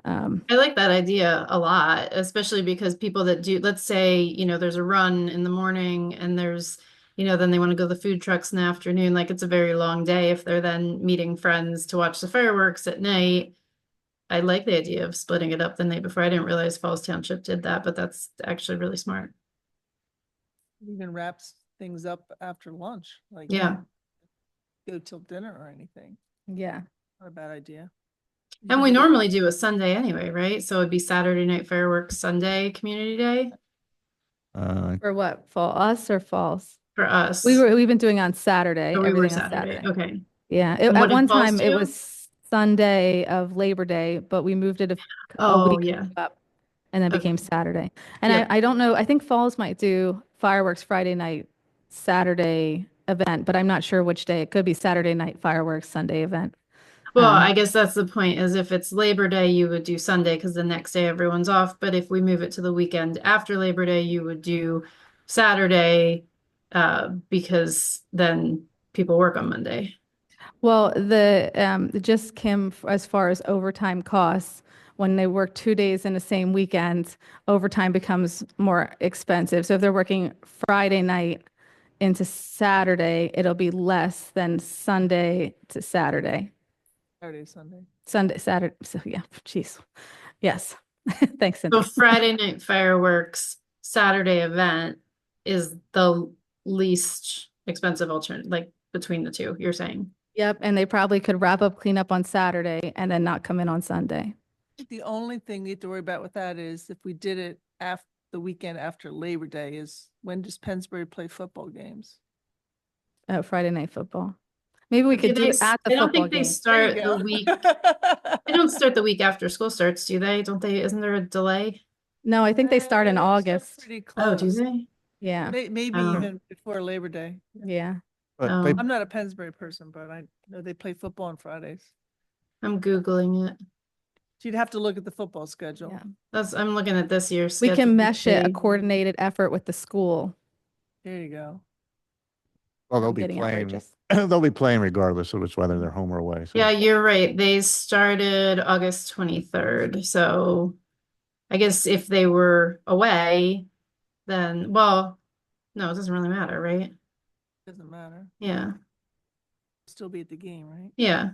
[SPEAKER 2] I like that idea a lot, especially because people that do, let's say, there's a run in the morning and there's, then they want to go to the food trucks in the afternoon. Like it's a very long day if they're then meeting friends to watch the fireworks at night. I like the idea of splitting it up the night before. I didn't realize Falls Township did that, but that's actually really smart.
[SPEAKER 3] Even wraps things up after lunch, like
[SPEAKER 2] Yeah.
[SPEAKER 3] go till dinner or anything.
[SPEAKER 5] Yeah.
[SPEAKER 3] Not a bad idea.
[SPEAKER 2] And we normally do a Sunday anyway, right? So it'd be Saturday night fireworks, Sunday community day
[SPEAKER 5] For what? For us or falls?
[SPEAKER 2] for us.
[SPEAKER 5] We've been doing on Saturday.
[SPEAKER 2] So we were
[SPEAKER 5] everything on
[SPEAKER 2] Saturday. Okay.
[SPEAKER 5] Yeah.
[SPEAKER 2] And what
[SPEAKER 5] At
[SPEAKER 2] did
[SPEAKER 5] one
[SPEAKER 2] Falls
[SPEAKER 5] time it
[SPEAKER 2] do?
[SPEAKER 5] was Sunday of Labor Day, but we moved it a
[SPEAKER 2] Oh,
[SPEAKER 5] week
[SPEAKER 2] yeah.
[SPEAKER 5] up and then
[SPEAKER 2] Okay.
[SPEAKER 5] became Saturday. And
[SPEAKER 2] Yeah.
[SPEAKER 5] I don't know, I think Falls might do fireworks Friday night, Saturday event, but I'm not sure which day. It could be Saturday night fireworks, Sunday event.
[SPEAKER 2] Well,
[SPEAKER 5] Um,
[SPEAKER 2] I guess that's the point is if it's Labor Day, you would do Sunday because the next day everyone's off. But if we move it to the weekend after Labor Day, you would do Saturday because then people work on Monday.
[SPEAKER 5] Well, just Kim, as far as overtime costs, when they work 2 days in the same weekend, overtime becomes more expensive. So if they're working Friday night into Saturday, it'll be less than Sunday to Saturday.
[SPEAKER 3] Saturday, Sunday.
[SPEAKER 5] Sunday, Saturday, so yeah, jeez. Yes. Thanks,
[SPEAKER 2] So
[SPEAKER 5] Cindy.
[SPEAKER 2] Friday night fireworks, Saturday event is the least expensive alternative, like between the two, you're saying?
[SPEAKER 5] Yep, and they probably could wrap up cleanup on Saturday and then not come in on Sunday.
[SPEAKER 3] I think the only thing we have to worry about with that is if we did it after the weekend after Labor Day is when does Pennsbury play football games?
[SPEAKER 5] Friday night football. Maybe we could do it at the
[SPEAKER 2] I don't
[SPEAKER 5] football
[SPEAKER 2] think they
[SPEAKER 5] game.
[SPEAKER 2] start the week, they don't start the week after school starts, do they? Don't they, isn't there a delay?
[SPEAKER 5] No, I think they start in August.
[SPEAKER 3] Pretty
[SPEAKER 2] Oh, do
[SPEAKER 3] close.
[SPEAKER 2] they?
[SPEAKER 5] Yeah,
[SPEAKER 3] Maybe
[SPEAKER 2] Oh.
[SPEAKER 3] even before Labor Day.
[SPEAKER 5] yeah.
[SPEAKER 1] But they,
[SPEAKER 3] I'm not a Pennsbury person, but I know they play football on Fridays.
[SPEAKER 2] I'm Googling it.
[SPEAKER 3] So you'd have to look at the football schedule.
[SPEAKER 5] Yeah.
[SPEAKER 2] I'm looking at this year's
[SPEAKER 5] We
[SPEAKER 2] schedule.
[SPEAKER 5] can mesh it, a
[SPEAKER 2] They-
[SPEAKER 5] coordinated effort with the school.
[SPEAKER 3] There you go.
[SPEAKER 1] well, they'll
[SPEAKER 5] I'm
[SPEAKER 1] be
[SPEAKER 5] getting
[SPEAKER 1] playing,
[SPEAKER 5] outrageous.
[SPEAKER 1] they'll be playing regardless of it's whether they're home or away. So
[SPEAKER 2] Yeah, you're right. They started August 23rd. So I guess if they were away, then, well, no, it doesn't really matter, right?
[SPEAKER 3] Doesn't matter.
[SPEAKER 2] Yeah,
[SPEAKER 3] Still be at the game, right?
[SPEAKER 2] yeah.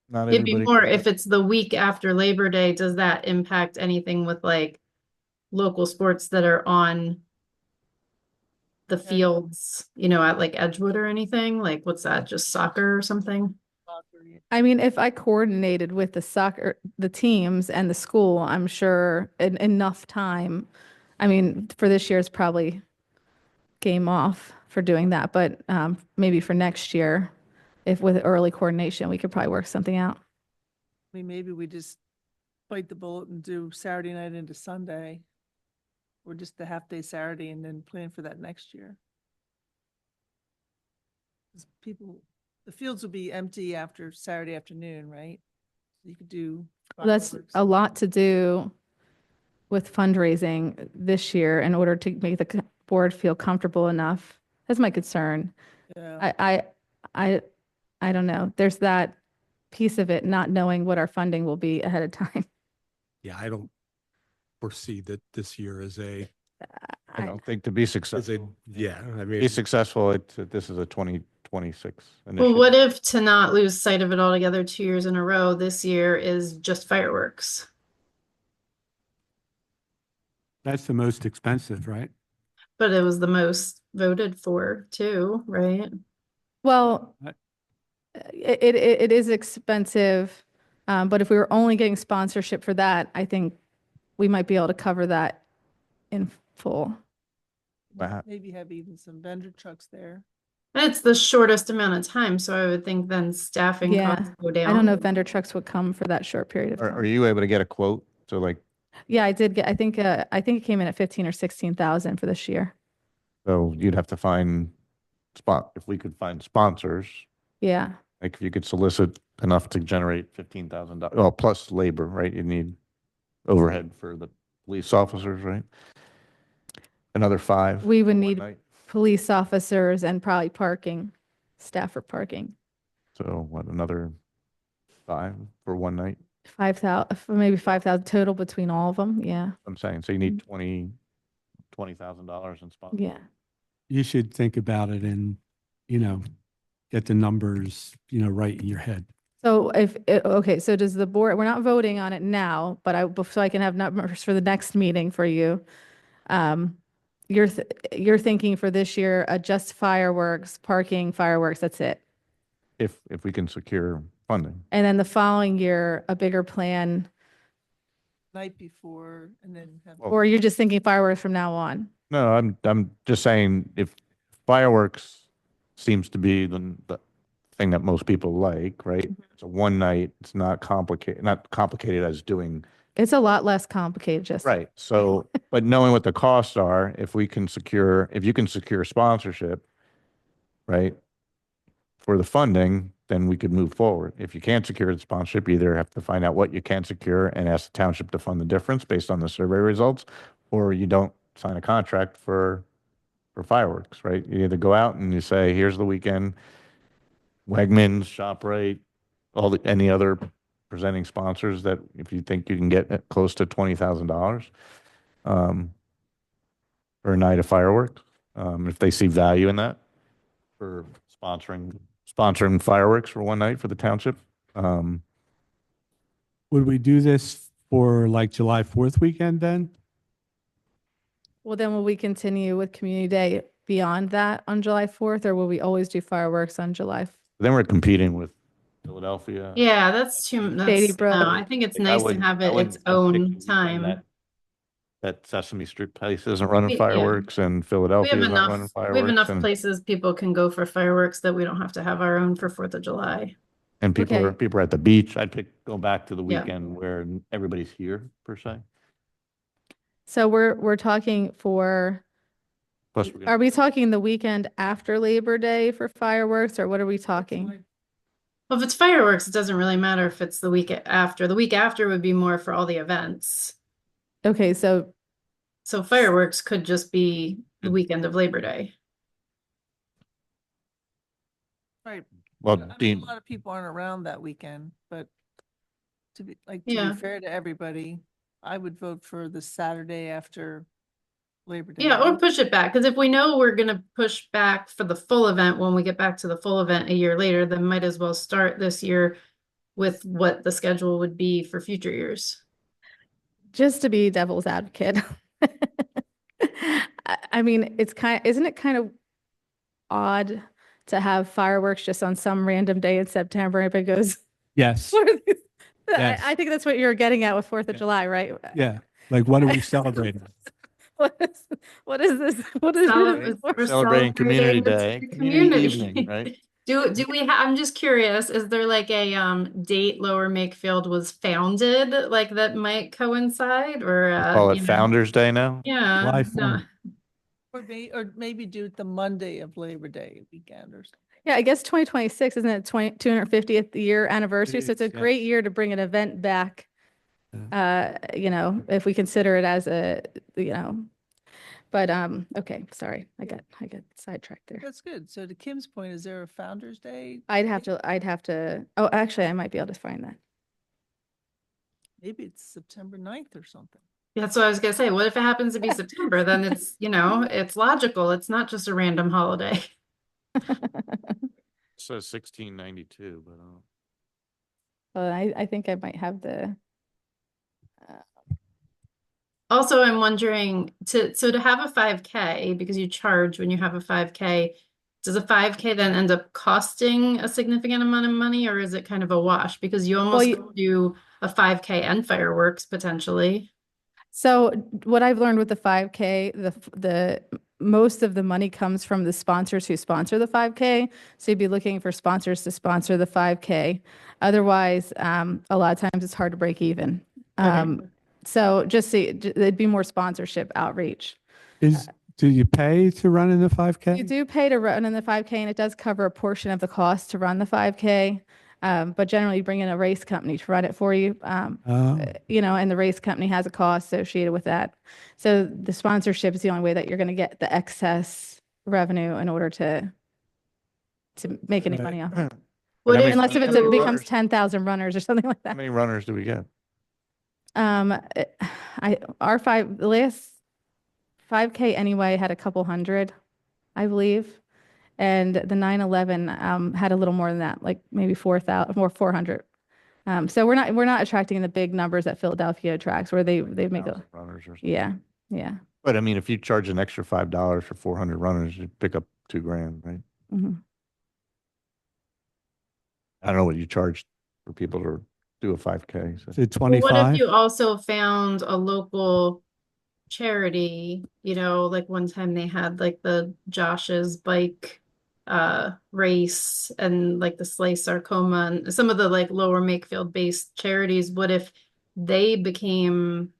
[SPEAKER 1] not
[SPEAKER 2] It'd be
[SPEAKER 1] everybody.
[SPEAKER 2] more if it's the week after Labor Day, does that impact anything with like local sports that are on the fields, you know, at like Edgewood or anything? Like, what's that, just soccer or something?
[SPEAKER 3] Soccer, yeah.
[SPEAKER 5] I mean, if I coordinated with the soccer, the teams and the school, I'm sure enough time. I mean, for this year, it's probably game off for doing that, but maybe for next year, if with early coordination, we could probably work something out.
[SPEAKER 3] I mean, maybe we just bite the bullet and do Saturday night into Sunday. Or just the half day Saturday and then plan for that next year. 'Cause people, the fields will be empty after Saturday afternoon, right? So you could do.
[SPEAKER 5] That's
[SPEAKER 3] fireworks.
[SPEAKER 5] a lot to do with fundraising this year in order to make the board feel comfortable enough. That's my concern.
[SPEAKER 3] Yeah.
[SPEAKER 5] I don't know. There's that piece of it, not knowing what our funding will be ahead of time.
[SPEAKER 6] Yeah, I don't foresee that this year is
[SPEAKER 1] I
[SPEAKER 5] I-
[SPEAKER 1] don't think to be
[SPEAKER 6] is a,
[SPEAKER 1] successful,
[SPEAKER 6] yeah, I mean.
[SPEAKER 1] be successful, this is a 2026
[SPEAKER 2] Well, what
[SPEAKER 1] initiative.
[SPEAKER 2] if to not lose sight of it altogether 2 years in a row, this year is just fireworks?
[SPEAKER 4] That's the most expensive, right?
[SPEAKER 2] But it was the most voted for too, right?
[SPEAKER 5] Well,
[SPEAKER 4] Right.
[SPEAKER 5] it is expensive, but if we were only getting sponsorship for that, I think we might be able to cover that in full.
[SPEAKER 3] Maybe have even some vendor trucks there.
[SPEAKER 2] And it's the shortest amount of time, so I would think then staffing
[SPEAKER 5] Yeah.
[SPEAKER 2] costs go down.
[SPEAKER 5] I don't know if vendor trucks would come for that short period of
[SPEAKER 1] Are
[SPEAKER 5] time.
[SPEAKER 1] you able to get a quote? So like,
[SPEAKER 5] Yeah, I did get, I think it came in at 15 or 16,000 for this year.
[SPEAKER 1] so you'd have to find if we could find sponsors,
[SPEAKER 5] Yeah.
[SPEAKER 1] like if you could solicit enough to generate $15,000, well, plus labor, right? You need overhead for the police officers, right? Another 5.
[SPEAKER 5] We would
[SPEAKER 1] for one
[SPEAKER 5] need
[SPEAKER 1] night.
[SPEAKER 5] police officers and probably parking, staff for parking.
[SPEAKER 1] So what, another 5 for one night?
[SPEAKER 5] 5,000, maybe 5,000 total between all of them. Yeah.
[SPEAKER 1] I'm saying, so you need $20,000 in sponsors.
[SPEAKER 5] Yeah.
[SPEAKER 4] You should think about it and, get the numbers, right in your head.
[SPEAKER 5] So okay, so does the board, we're not voting on it now, but so I can have numbers for the next meeting for you. You're thinking for this year, just fireworks, parking, fireworks, that's it.
[SPEAKER 1] If we can secure funding.
[SPEAKER 5] And then the following year, a bigger plan,
[SPEAKER 3] Night before and then have.
[SPEAKER 1] Well-
[SPEAKER 5] or you're just thinking fireworks from now on?
[SPEAKER 1] No, I'm just saying if fireworks seems to be the thing that most people like, right? It's a one night, it's not complicated as doing,
[SPEAKER 5] It's a lot less complicated, just.
[SPEAKER 1] right? So, but knowing what the costs are, if you can secure sponsorship, right? For the funding, then we could move forward. If you can't secure the sponsorship, you either have to find out what you can secure and ask the township to fund the difference based on the survey results, or you don't sign a contract for fireworks, right? You either go out and you say, here's the weekend, Wegmans, ShopRite, any other presenting sponsors that if you think you can get close to $20,000 for a night of fireworks, if they see value in that for sponsoring sponsoring fireworks for one night for the township.
[SPEAKER 4] Would we do this for like July 4th weekend then?
[SPEAKER 5] Well, then will we continue with Community Day beyond that on July 4th, or will we always do fireworks on July?
[SPEAKER 1] Then we're competing with Philadelphia.
[SPEAKER 2] Yeah, that's too,
[SPEAKER 5] Shady
[SPEAKER 2] that's,
[SPEAKER 5] Brook.
[SPEAKER 2] no, I think it's
[SPEAKER 1] Like, I
[SPEAKER 2] nice to
[SPEAKER 1] wouldn't-
[SPEAKER 2] have
[SPEAKER 1] I
[SPEAKER 2] it
[SPEAKER 1] wouldn't
[SPEAKER 2] its
[SPEAKER 1] come
[SPEAKER 2] own
[SPEAKER 1] picking when
[SPEAKER 2] time.
[SPEAKER 1] That Sesame Street place isn't running
[SPEAKER 2] Yeah.
[SPEAKER 1] fireworks and
[SPEAKER 2] We
[SPEAKER 1] Philadelphia
[SPEAKER 2] have
[SPEAKER 1] isn't running
[SPEAKER 2] enough,
[SPEAKER 1] fireworks.
[SPEAKER 2] we have enough
[SPEAKER 1] and-
[SPEAKER 2] places people can go for fireworks that we don't have to have our own for 4th of July.
[SPEAKER 1] And people
[SPEAKER 5] Okay.
[SPEAKER 1] are, people are at the beach. I'd go back to the
[SPEAKER 2] Yeah.
[SPEAKER 1] weekend where everybody's here per se.
[SPEAKER 5] So we're talking for,
[SPEAKER 1] Plus, we're
[SPEAKER 5] are
[SPEAKER 1] gonna,
[SPEAKER 5] we talking the weekend after Labor Day for fireworks, or what are we talking?
[SPEAKER 2] Well, if it's fireworks, it doesn't really matter if it's the week after. The week after would be more for all the events.
[SPEAKER 5] Okay, so
[SPEAKER 2] So fireworks could just be the weekend of Labor Day.
[SPEAKER 3] Right.
[SPEAKER 1] well,
[SPEAKER 3] I mean,
[SPEAKER 1] Dean,
[SPEAKER 3] a lot of people aren't around that weekend, but to be
[SPEAKER 2] Yeah.
[SPEAKER 3] fair to everybody, I would vote for the Saturday after Labor Day.
[SPEAKER 2] Yeah, or push it back, because if we know we're gonna push back for the full event when we get back to the full event a year later, then might as well start this year with what the schedule would be for future years.
[SPEAKER 5] just to be devil's advocate. I mean, isn't it kind of odd to have fireworks just on some random day in September? Everybody goes,
[SPEAKER 4] Yes.
[SPEAKER 5] what are these?
[SPEAKER 4] Yes.
[SPEAKER 5] I think that's what you're getting at with 4th of
[SPEAKER 4] Yeah.
[SPEAKER 5] July, right?
[SPEAKER 4] Yeah. Like, what are we celebrating?
[SPEAKER 5] What is this? What is this?
[SPEAKER 2] We're
[SPEAKER 1] Celebrating Community
[SPEAKER 2] the
[SPEAKER 1] Day, community evening, right?
[SPEAKER 2] Do we I'm just curious, is there like a date Lower Makefield was founded, like that might coincide, or
[SPEAKER 1] Call it
[SPEAKER 2] you know?
[SPEAKER 1] Founder's Day now?
[SPEAKER 2] Yeah.
[SPEAKER 4] July
[SPEAKER 2] no.
[SPEAKER 4] 4th.
[SPEAKER 3] Or maybe do it the Monday of Labor Day weekend or something.
[SPEAKER 5] Yeah, I guess 2026, isn't it 250th year anniversary? So it's a
[SPEAKER 4] is, yes.
[SPEAKER 5] great year to bring an event back. If we consider it as but okay, sorry, I got sidetracked there.
[SPEAKER 3] That's good. So to Kim's point, is there a Founder's Day?
[SPEAKER 5] I'd have to, oh, actually, I might be able to find that.
[SPEAKER 3] Maybe it's September 9th or something.
[SPEAKER 2] That's what I was gonna say. What if it happens to be September? Then it's, it's logical. It's not just a random holiday.
[SPEAKER 1] Says 1692, but
[SPEAKER 5] Well, I think I might have the,
[SPEAKER 2] Also, I'm wondering to have a 5K, because you charge when you have a 5K, does a 5K then end up costing a significant amount of money, or is it kind of a wash? Because you almost could do a 5K and fireworks potentially.
[SPEAKER 5] so what I've learned with the 5K, the most of the money comes from the sponsors who sponsor the 5K. So you'd be looking for sponsors to sponsor the 5K. Otherwise, a lot of times it's hard to break even. So just see, it'd be more sponsorship outreach.
[SPEAKER 4] Do you pay to run in the 5K?
[SPEAKER 5] You do pay to run in the 5K, and it does cover a portion of the cost to run the 5K. But generally, you bring in a race company to run it for you.
[SPEAKER 4] Oh,
[SPEAKER 5] And the race company has a cost associated with that. So the sponsorship is the only way that you're going to get the excess revenue in order to make any money off it.
[SPEAKER 2] Would
[SPEAKER 1] how
[SPEAKER 2] it
[SPEAKER 1] many-
[SPEAKER 5] Unless if
[SPEAKER 1] how
[SPEAKER 5] it
[SPEAKER 1] many
[SPEAKER 5] becomes
[SPEAKER 1] runners-
[SPEAKER 5] 10,000 runners or something like
[SPEAKER 1] how
[SPEAKER 5] that.
[SPEAKER 1] many runners do we get?
[SPEAKER 5] The last 5K anyway had a couple hundred, I believe. And the 9/11 had a little more than that, like maybe 4,000 or 400. So we're not attracting the big numbers that Philadelphia attracts, where they make a,
[SPEAKER 1] 1,000 runners or something.
[SPEAKER 5] yeah.
[SPEAKER 1] But I mean, if you charge an extra $5 for 400 runners, you pick up $2,000, right?
[SPEAKER 5] Mhm.
[SPEAKER 1] I don't know what you charge for people to do a 5K. So.
[SPEAKER 4] is it
[SPEAKER 2] Well, what if
[SPEAKER 4] 25?
[SPEAKER 2] you also found a local charity, like one time they had like the Josh's bike race and like the Slay Sarcoma and some of the like lower Makefield based charities. What if they became,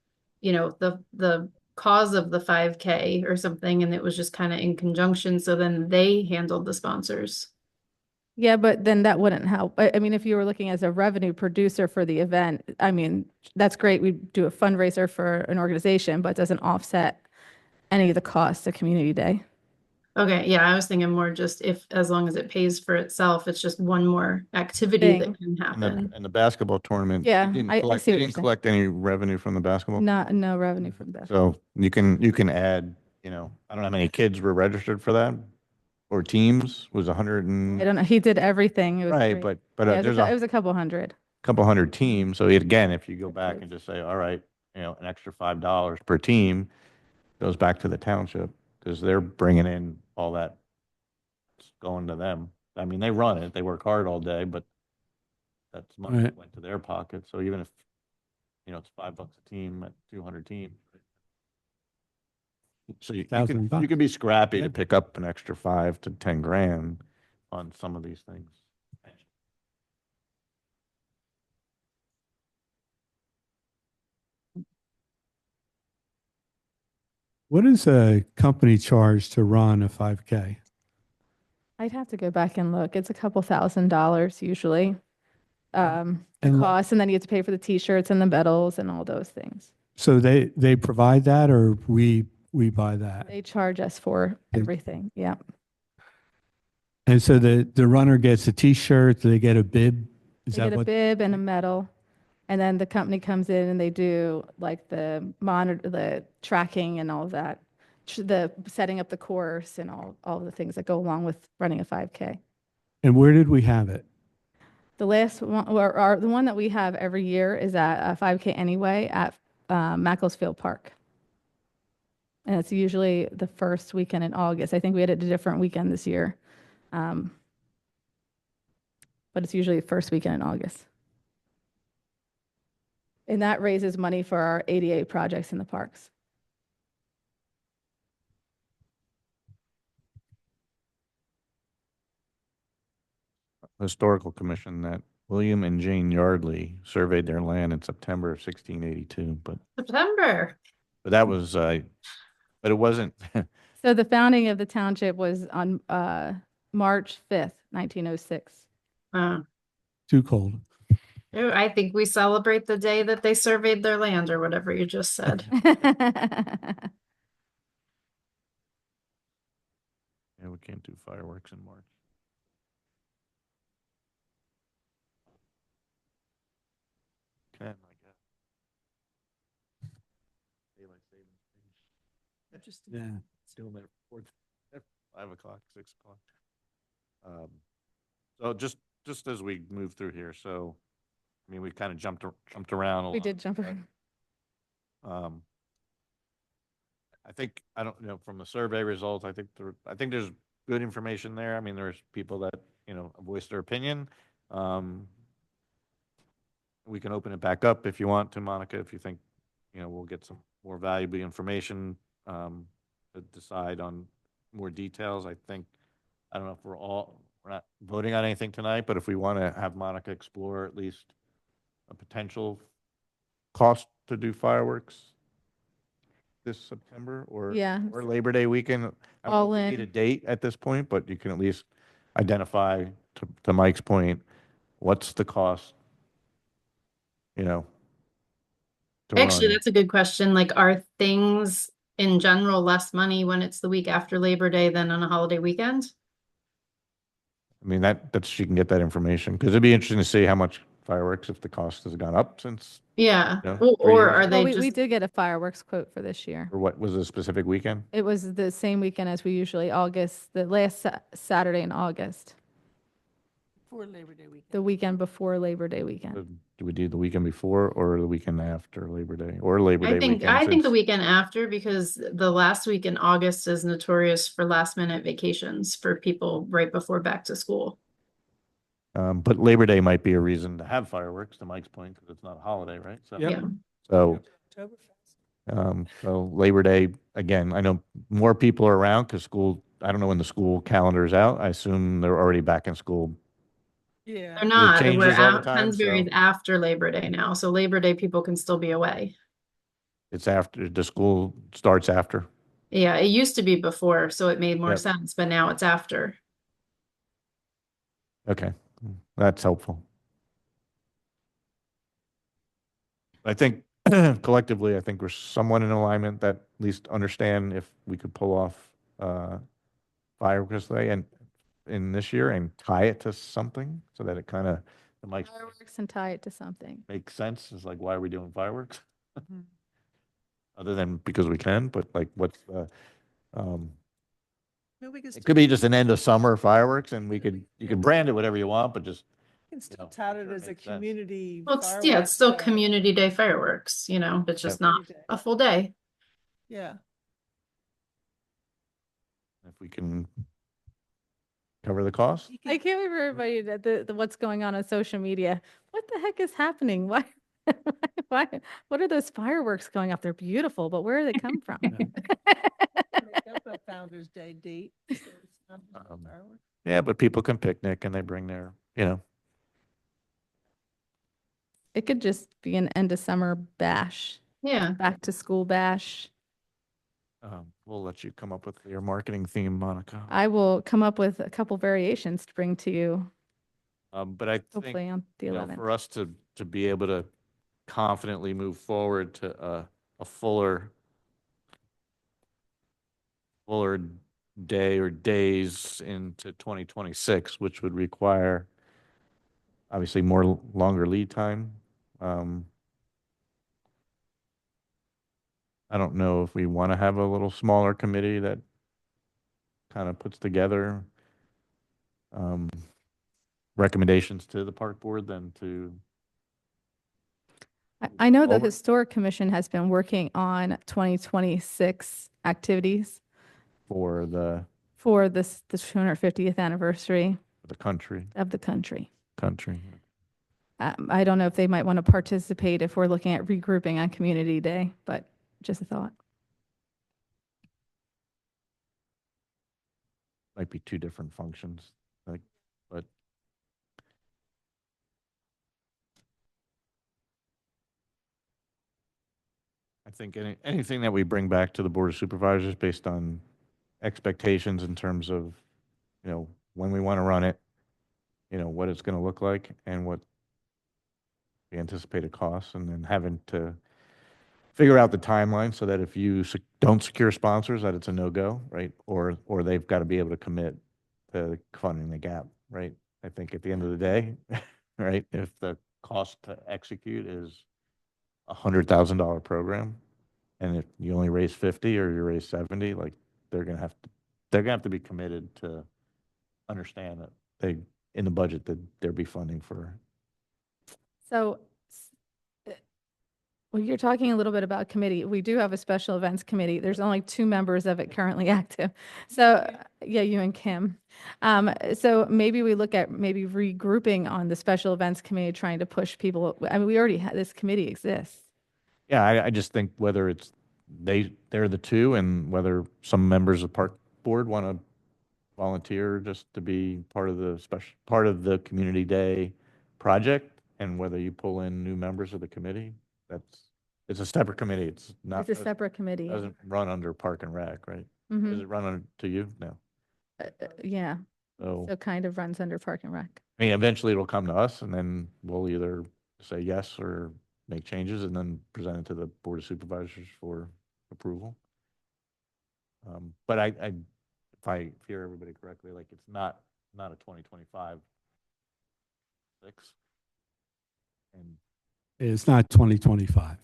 [SPEAKER 2] the cause of the 5K or something, and it was just kind of in conjunction, so then they handled the sponsors?
[SPEAKER 5] Yeah, but then that wouldn't help. I mean, if you were looking as a revenue producer for the event, I mean, that's great. We do a fundraiser for an organization, but it doesn't offset any of the costs of Community Day.
[SPEAKER 2] Okay, yeah, I was thinking more just as long as it pays for itself, it's just one more activity that
[SPEAKER 5] Thing.
[SPEAKER 2] can happen.
[SPEAKER 1] And the basketball tournament.
[SPEAKER 5] Yeah,
[SPEAKER 1] you didn't
[SPEAKER 5] I
[SPEAKER 1] collect,
[SPEAKER 5] see
[SPEAKER 1] you
[SPEAKER 5] what you're
[SPEAKER 1] didn't
[SPEAKER 5] saying.
[SPEAKER 1] collect any revenue from the basketball.
[SPEAKER 5] No revenue from that.
[SPEAKER 1] So you can add, I don't know how many kids were registered for that, or teams was
[SPEAKER 5] I don't know. He did everything. It was
[SPEAKER 1] right,
[SPEAKER 5] great.
[SPEAKER 1] but
[SPEAKER 5] Yeah,
[SPEAKER 1] there's
[SPEAKER 5] it was a couple hundred.
[SPEAKER 1] couple hundred teams. So again, if you go
[SPEAKER 5] Good
[SPEAKER 1] back
[SPEAKER 5] choice.
[SPEAKER 1] and just say, all right, an extra $5 per team goes back to the township because they're bringing in all that going to them. I mean, they run it, they work hard all day, but that's money that
[SPEAKER 4] Right.
[SPEAKER 1] went to their pocket. So even if, it's $5 a team at 200 teams. So you
[SPEAKER 4] $1,000
[SPEAKER 1] can, you can be scrappy
[SPEAKER 4] Yeah.
[SPEAKER 1] to pick up an extra 5 to 10 grand on some of these things.
[SPEAKER 4] What is a company charge to run a 5K?
[SPEAKER 5] I'd have to go back and look. It's a couple $1,000 usually. The
[SPEAKER 4] And like-
[SPEAKER 5] cost, and then you have to pay for the t-shirts and the medals and all those things.
[SPEAKER 4] So they provide that, or we buy that?
[SPEAKER 5] They charge us for
[SPEAKER 4] They-
[SPEAKER 5] everything. Yeah.
[SPEAKER 4] And so the runner gets a T-shirt, do they get a bib? Is
[SPEAKER 5] They
[SPEAKER 4] that
[SPEAKER 5] get a
[SPEAKER 4] what?
[SPEAKER 5] bib and a medal. And then the company comes in and they do like the monitor, the tracking and all of that, the setting up the course and all the things that go along with running a 5K.
[SPEAKER 4] And where did we have it?
[SPEAKER 5] The last one, or the one that we have every year is at a 5K anyway at Makefield Park. And it's usually the first weekend in August. I think we had it a different weekend this year. But it's usually the first weekend in August. And that raises money for our ADA projects in the parks.
[SPEAKER 1] Historical Commission that William and Jane Yardley surveyed their land in September of 1682, but
[SPEAKER 2] September.
[SPEAKER 1] that was, but it wasn't,
[SPEAKER 5] So the founding of the township was on March 5th, 1906.
[SPEAKER 4] Too cold.
[SPEAKER 2] I think we celebrate the day that they surveyed their land or whatever you just said.
[SPEAKER 1] yeah, we can't do fireworks in March. Can, I guess. Daylight savings.
[SPEAKER 3] Interesting.
[SPEAKER 4] Yeah.
[SPEAKER 1] Doing that at 5 o'clock, 6 o'clock. So just as we move through here, so, I mean, we kind of jumped around a lot.
[SPEAKER 5] We did jump around.
[SPEAKER 1] I think, I don't know, from the survey results, I think there's good information there. I mean, there's people that, voice their opinion. We can open it back up if you want to, Monica, if you think, we'll get some more valuable information, to decide on more details. I think, I don't know if we're not voting on anything tonight, but if we want to have Monica explore at least a potential cost to do fireworks this September or
[SPEAKER 5] Yeah.
[SPEAKER 1] or Labor Day weekend. I don't
[SPEAKER 5] All
[SPEAKER 1] know if we need
[SPEAKER 5] in.
[SPEAKER 1] a date at this point, but you can at least identify, to Mike's point, what's the cost, to
[SPEAKER 2] Actually,
[SPEAKER 1] run.
[SPEAKER 2] that's a good question. Like, are things in general less money when it's the week after Labor Day than on a holiday weekend?
[SPEAKER 1] I mean, that's, you can get that information, because it'd be interesting to see how much fireworks, if the cost has gone up since,
[SPEAKER 2] Yeah.
[SPEAKER 1] Yeah,
[SPEAKER 2] Or
[SPEAKER 1] 3 years
[SPEAKER 2] are
[SPEAKER 1] ago.
[SPEAKER 2] they
[SPEAKER 5] Well, we
[SPEAKER 2] just,
[SPEAKER 5] did get a fireworks quote for this year.
[SPEAKER 1] or what was a specific weekend?
[SPEAKER 5] It was the same weekend as we usually, the last Saturday in August,
[SPEAKER 3] For Labor Day weekend.
[SPEAKER 5] the weekend before Labor Day weekend.
[SPEAKER 1] Do we do the weekend before or the weekend after Labor Day, or Labor Day
[SPEAKER 2] I think
[SPEAKER 1] weekend?
[SPEAKER 2] the
[SPEAKER 1] since-
[SPEAKER 2] weekend after, because the last week in August is notorious for last minute vacations for people right before back to school.
[SPEAKER 1] But Labor Day might be a reason to have fireworks, to Mike's point, because it's not a holiday, right? So,
[SPEAKER 4] Yep.
[SPEAKER 2] Yeah.
[SPEAKER 1] so,
[SPEAKER 3] Oktoberfest.
[SPEAKER 1] so Labor Day, again, I know more people are around because school, I don't know when the school calendar is out. I assume they're already back in school.
[SPEAKER 3] Yeah.
[SPEAKER 2] They're not. We're
[SPEAKER 1] changes all the
[SPEAKER 2] out.
[SPEAKER 1] time,
[SPEAKER 2] Pensbury's
[SPEAKER 1] so-
[SPEAKER 2] after Labor Day now. So Labor Day people can still be away.
[SPEAKER 1] It's after, the school starts after.
[SPEAKER 2] Yeah, it used to be before, so it made more
[SPEAKER 1] Yep.
[SPEAKER 2] sense, but now it's after.
[SPEAKER 1] Okay, that's helpful. I think collectively, I think we're somewhat in alignment that at least understand if we could pull off fireworks day and in this year and tie it to something so that it kind of, the mic
[SPEAKER 5] Fireworks and tie it to something.
[SPEAKER 1] makes sense. It's like, why are we doing fireworks?
[SPEAKER 3] Mhm.
[SPEAKER 1] Other than because we can, but like, what's the,
[SPEAKER 3] Maybe we
[SPEAKER 1] It could be just an end of summer fireworks and you could brand it whatever you want, but just,
[SPEAKER 3] can still
[SPEAKER 1] know,
[SPEAKER 3] tout
[SPEAKER 1] make
[SPEAKER 3] it
[SPEAKER 1] sure it
[SPEAKER 3] as a
[SPEAKER 1] makes sense.
[SPEAKER 3] community.
[SPEAKER 2] Well, it's, yeah, it's
[SPEAKER 3] fireworks
[SPEAKER 2] still
[SPEAKER 3] day.
[SPEAKER 2] Community Day fireworks, you know, it's just
[SPEAKER 1] Yeah.
[SPEAKER 2] not a full day.
[SPEAKER 3] Yeah.
[SPEAKER 1] if we can cover the cost.
[SPEAKER 3] You
[SPEAKER 5] I
[SPEAKER 3] could-
[SPEAKER 5] can't wait for everybody that the what's going on social media. What the heck is happening? Why, why, what are those fireworks going off? They're beautiful, but where do they come from?
[SPEAKER 3] make up a Founder's Day date. so it's not
[SPEAKER 1] Um,
[SPEAKER 3] fireworks.
[SPEAKER 1] Yeah, but people can picnic and they bring their, you know,
[SPEAKER 5] It could just be an end of summer bash,
[SPEAKER 2] Yeah,
[SPEAKER 5] back to school bash.
[SPEAKER 1] we'll let you come up with your marketing theme, Monica.
[SPEAKER 5] I will come up with a couple variations to bring to you,
[SPEAKER 1] But I think,
[SPEAKER 5] hopefully on the
[SPEAKER 1] you know,
[SPEAKER 5] 11th.
[SPEAKER 1] for us to be able to confidently move forward to a fuller day or days into 2026, which would require obviously more longer lead time. I don't know if we want to have a little smaller committee that kind of puts together recommendations to the park board than to,
[SPEAKER 5] I know the
[SPEAKER 1] forward.
[SPEAKER 5] Historic Commission has been working on 2026 activities
[SPEAKER 1] for the
[SPEAKER 5] for the 250th anniversary
[SPEAKER 1] country.
[SPEAKER 5] of the country. I don't know if they might want to participate if we're looking at regrouping on Community Day, but just a thought.
[SPEAKER 1] Might be two different functions, like, but I think anything that we bring back to the Board of Supervisors based on expectations in terms of, you know, when we want to run it, you know, what it's going to look like and what the anticipated costs, and then having to figure out the timeline so that if you don't secure sponsors, that it's a no-go, right? Or they've got to be able to commit to funding the gap, right? I think at the end of the day, right, if the cost to execute is $100,000 program, and if you only raise 50 or you raise 70, like they're gonna have to be committed to understand that they in the budget that there be funding for.
[SPEAKER 5] So, well, you're talking a little bit about committee. We do have a special events committee. There's only 2 members of it currently active. So, yeah, you and Kim. So maybe we look at maybe regrouping on the special events committee, trying to push people. I mean, we already have, this committee exists.
[SPEAKER 1] Yeah, I just think whether it's they're the two, and whether some members of park board want to volunteer just to be part of the community day project, and whether you pull in new members of the committee, it's a separate committee. It's not,
[SPEAKER 5] It's a separate committee.
[SPEAKER 1] doesn't run under Park and Rec, right? Does
[SPEAKER 5] Mhm.
[SPEAKER 1] it run under to you? No.
[SPEAKER 5] Yeah,
[SPEAKER 1] So,
[SPEAKER 5] so kind of runs under Park and Rec.
[SPEAKER 1] I mean, eventually it'll come to us, and then we'll either say yes or make changes and then present it to the Board of Supervisors for approval. But if I hear everybody correctly, like it's not a 2025 fix. And
[SPEAKER 4] It's not 2025.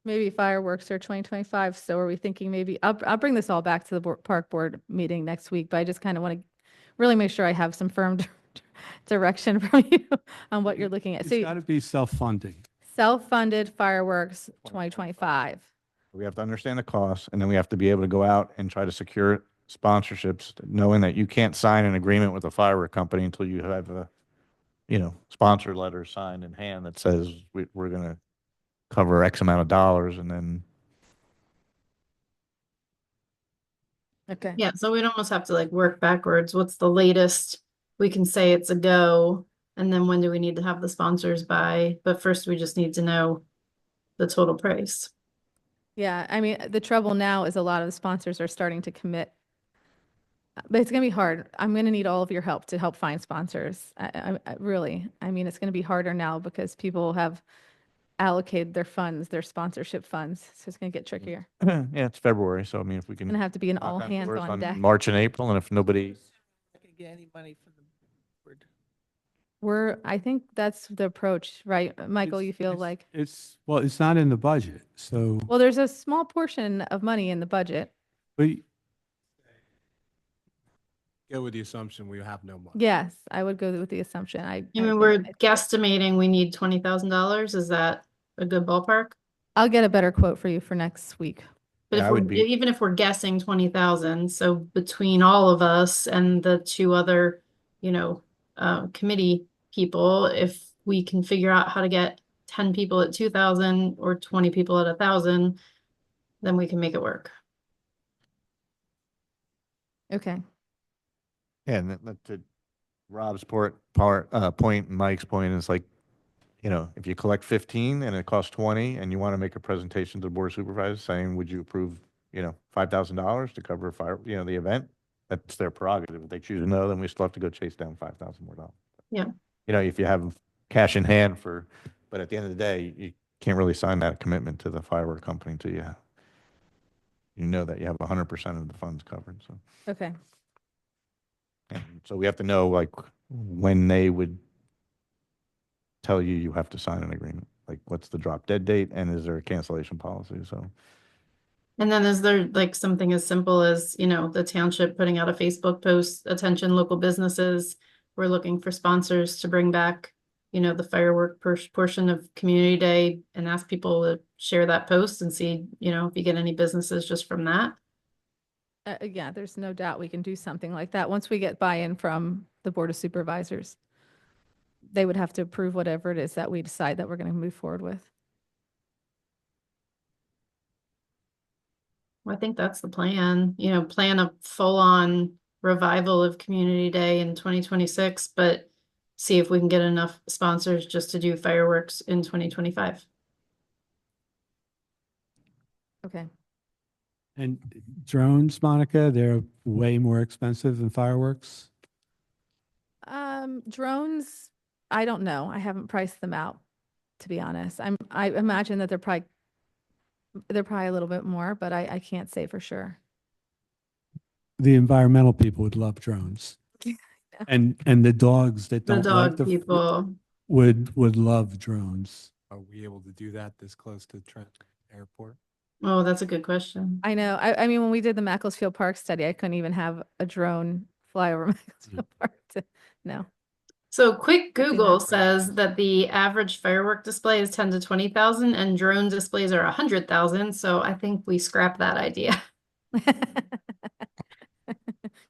[SPEAKER 5] Maybe fireworks are 2025. So are we thinking maybe, I'll bring this all back to the park board meeting next week, but I just kind of want to really make sure I have some firm direction from you on what you're looking at.
[SPEAKER 4] It's
[SPEAKER 5] So
[SPEAKER 4] got to be self-funding.
[SPEAKER 5] self-funded fireworks 2025.
[SPEAKER 1] we have to understand the costs, and then we have to be able to go out and try to secure sponsorships, knowing that you can't sign an agreement with a firework company until you have a, you know, sponsor letter signed in hand that says we're going to cover X amount of dollars, and then
[SPEAKER 5] Okay.
[SPEAKER 2] yeah, so we'd almost have to like work backwards. What's the latest we can say it's a go? And then when do we need to have the sponsors by? But first we just need to know the total price.
[SPEAKER 5] Yeah, I mean, the trouble now is a lot of the sponsors are starting to commit. But it's going to be hard. I'm going to need all of your help to help find sponsors. Really, I mean, it's going to be harder now because people have allocated their funds, their sponsorship funds. So it's going to get trickier.
[SPEAKER 1] yeah, it's February, so I mean, if we
[SPEAKER 5] It's going
[SPEAKER 1] can
[SPEAKER 5] to have to be an
[SPEAKER 1] knock
[SPEAKER 5] all hands
[SPEAKER 1] doors
[SPEAKER 5] on deck.
[SPEAKER 1] March and April, and if nobody,
[SPEAKER 3] I can get any money from the board.
[SPEAKER 5] I think that's the approach, right? Michael,
[SPEAKER 4] It's-
[SPEAKER 5] you feel
[SPEAKER 4] it's-
[SPEAKER 5] like,
[SPEAKER 4] Well, it's not in the budget. So,
[SPEAKER 5] well, there's a small portion of money in the budget.
[SPEAKER 4] but
[SPEAKER 6] Go with the assumption we have no money.
[SPEAKER 5] Yes, I would go with the assumption.
[SPEAKER 2] I
[SPEAKER 5] think
[SPEAKER 2] mean, we're
[SPEAKER 5] I-
[SPEAKER 2] guesstimating we need $20,000. Is that a good ballpark?
[SPEAKER 5] I'll get a better quote for you for next week.
[SPEAKER 2] But
[SPEAKER 1] Yeah,
[SPEAKER 2] if
[SPEAKER 1] I would
[SPEAKER 2] we're,
[SPEAKER 1] be-
[SPEAKER 2] even if we're guessing 20,000, so between all of us and the two other, committee people, if we can figure out how to get 10 people at 2,000 or 20 people at 1,000, then we can make it work.
[SPEAKER 5] Okay.
[SPEAKER 1] Yeah, and to Rob's point and Mike's point is like, if you collect 15 and it costs 20 and you want to make a presentation to the board of supervisors saying, would you approve, $5,000 to cover fire, the event? That's their prerogative. If they choose to no, then we still have to go chase down $5,000 more.
[SPEAKER 2] Yeah.
[SPEAKER 1] If you have cash in hand but at the end of the day, you can't really sign that commitment to the firework company until you know that you have 100% of the funds covered. So,
[SPEAKER 5] Okay.
[SPEAKER 1] and so we have to know like when they would tell you have to sign an agreement. Like what's the drop dead date and is there a cancellation policy? So
[SPEAKER 2] And then is there like something as simple as, the township putting out a Facebook post, attention local businesses, we're looking for sponsors to bring back, the firework portion of Community Day and ask people to share that post and see, if you get any businesses just from that.
[SPEAKER 5] Yeah, there's no doubt we can do something like that. Once we get buy-in from the Board of Supervisors, they would have to approve whatever it is that we decide that we're going to move forward with.
[SPEAKER 2] Well, I think that's the plan, plan a full-on revival of Community Day in 2026, but see if we can get enough sponsors just to do fireworks in 2025.
[SPEAKER 5] Okay.
[SPEAKER 4] And drones, Monica, they're way more expensive than fireworks.
[SPEAKER 5] Drones, I don't know. I haven't priced them out, to be honest. I imagine that they're probably a little bit more, but I can't say for sure.
[SPEAKER 4] The environmental people would love drones. And the dogs that
[SPEAKER 2] The
[SPEAKER 4] don't like
[SPEAKER 2] dog people.
[SPEAKER 4] would love drones.
[SPEAKER 6] Are we able to do that this close to Trent Airport?
[SPEAKER 2] Oh, that's a good question.
[SPEAKER 5] I know. I mean, when we did the Makefield Park study, I couldn't even have a drone fly over Makefield Park. No.
[SPEAKER 2] So quick
[SPEAKER 5] think
[SPEAKER 2] Google
[SPEAKER 5] that's-
[SPEAKER 2] says that the average firework display is 10 to 20,000 and drone displays are 100,000. So I think we scrap that idea.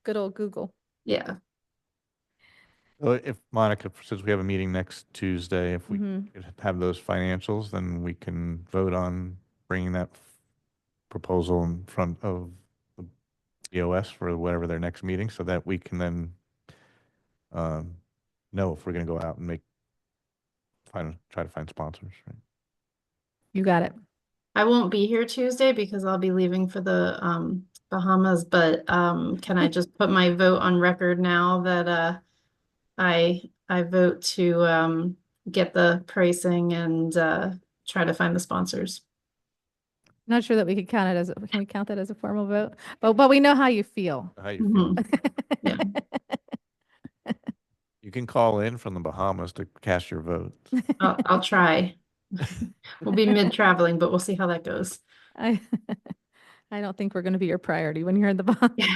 [SPEAKER 5] Good old Google.
[SPEAKER 2] Yeah.
[SPEAKER 1] So if Monica, since we have a meeting next Tuesday, if we
[SPEAKER 5] Mhm.
[SPEAKER 1] could have those financials, then we can vote on bringing that proposal in front of the BOS for whatever their next meeting, so that we can then know if we're going to go out and try to find sponsors. Right?
[SPEAKER 5] You got it.
[SPEAKER 2] I won't be here Tuesday because I'll be leaving for the Bahamas, but can I just put my vote on record now that I vote to get the pricing and try to find the sponsors.
[SPEAKER 5] Not sure that we could count it can we count that as a formal vote? But we know how you feel.
[SPEAKER 1] How you feel?
[SPEAKER 2] Mhm. Yeah.
[SPEAKER 1] You can call in from the Bahamas to cast your vote.
[SPEAKER 2] I'll try. We'll be mid-traveling, but we'll see how that goes.
[SPEAKER 5] I I don't think we're going to be your priority when you're in the Bahamas.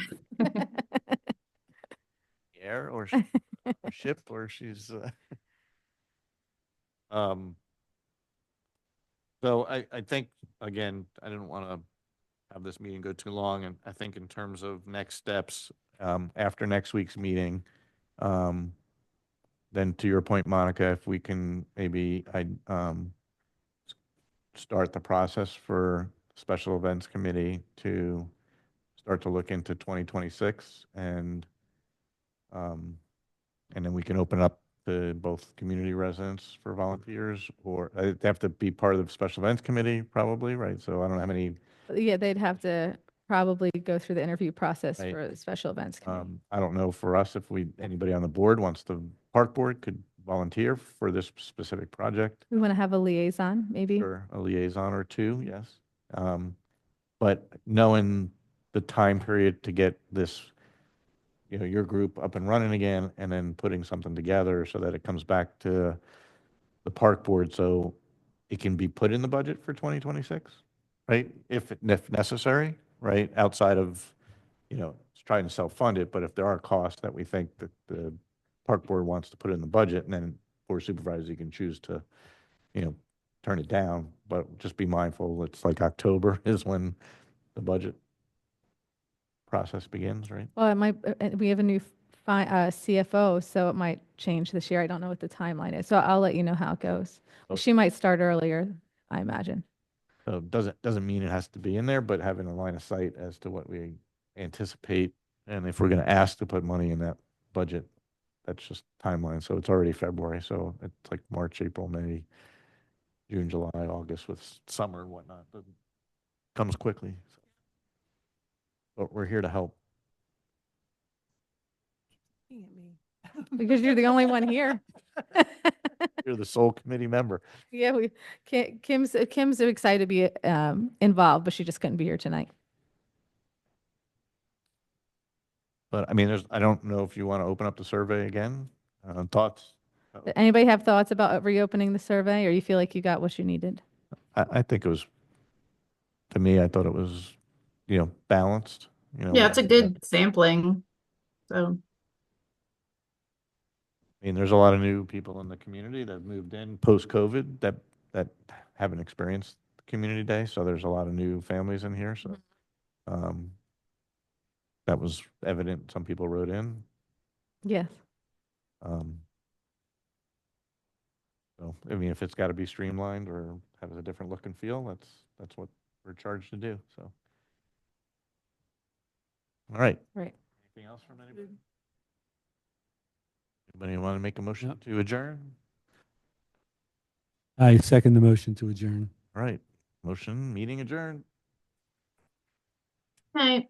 [SPEAKER 1] Air or ship, or she's. So I think, again, I didn't want to have this meeting go too long, and I think in terms of next steps, after next week's meeting, then to your point, Monica, if we can maybe start the process for special events committee to start to look into 2026 and then we can open up to both community residents for volunteers, or they have to be part of the special events committee probably, right? So I don't know how many,
[SPEAKER 5] Yeah, they'd have to probably go through the interview process
[SPEAKER 1] Right.
[SPEAKER 5] for the special events committee.
[SPEAKER 1] I don't know for us if anybody on the board wants to, park board could volunteer for this specific project.
[SPEAKER 5] We want to have a liaison, maybe.
[SPEAKER 1] Or a liaison or two, yes. But knowing the time period to get this, your group up and running again, and then putting something together so that it comes back to the park board, so it can be put in the budget for 2026, right? If necessary, right? Outside of, trying to self-fund it, but if there are costs that we think that the park board wants to put in the budget, and then board of supervisors, you can choose to, turn it down, but just be mindful, it's like October is when the budget process begins, right?
[SPEAKER 5] Well, it might, we have a new CFO, so it might change this year. I don't know what the timeline is. So I'll let you know how it goes.
[SPEAKER 1] Oh.
[SPEAKER 5] She might start earlier, I imagine.
[SPEAKER 1] So it doesn't mean it has to be in there, but having a line of sight as to what we anticipate, and if we're gonna ask to put money in that budget, that's just timeline. So it's already February, so it's like March, April, May, June, July, August with summer and whatnot, but comes quickly. So. But we're here to help.
[SPEAKER 3] Looking at me.
[SPEAKER 5] Because you're the only one here.
[SPEAKER 1] You're the sole committee member.
[SPEAKER 5] Yeah, Kim's excited to be involved, but she just couldn't be here tonight.
[SPEAKER 1] But I mean, I don't know if you want to open up the survey again. Thoughts?
[SPEAKER 5] Anybody have thoughts about reopening the survey, or you feel like you got what you needed?
[SPEAKER 1] I think it was, to me, I thought it was, balanced.
[SPEAKER 2] Yeah, it's a good sampling. So,
[SPEAKER 1] I mean, there's a lot of new people in the community that moved in post-COVID that haven't experienced Community Day. So there's a lot of new families in here. So that was evident. Some people wrote in.
[SPEAKER 5] Yes.
[SPEAKER 1] So, I mean, if it's got to be streamlined or have a different look and feel, that's what we're charged to do. So, all right.
[SPEAKER 5] Right.
[SPEAKER 1] Anything else from anybody? Anybody want to make a motion
[SPEAKER 4] Yep.
[SPEAKER 1] to adjourn?
[SPEAKER 4] I second the motion to adjourn.
[SPEAKER 1] All right. Motion, meeting adjourned.
[SPEAKER 2] hey.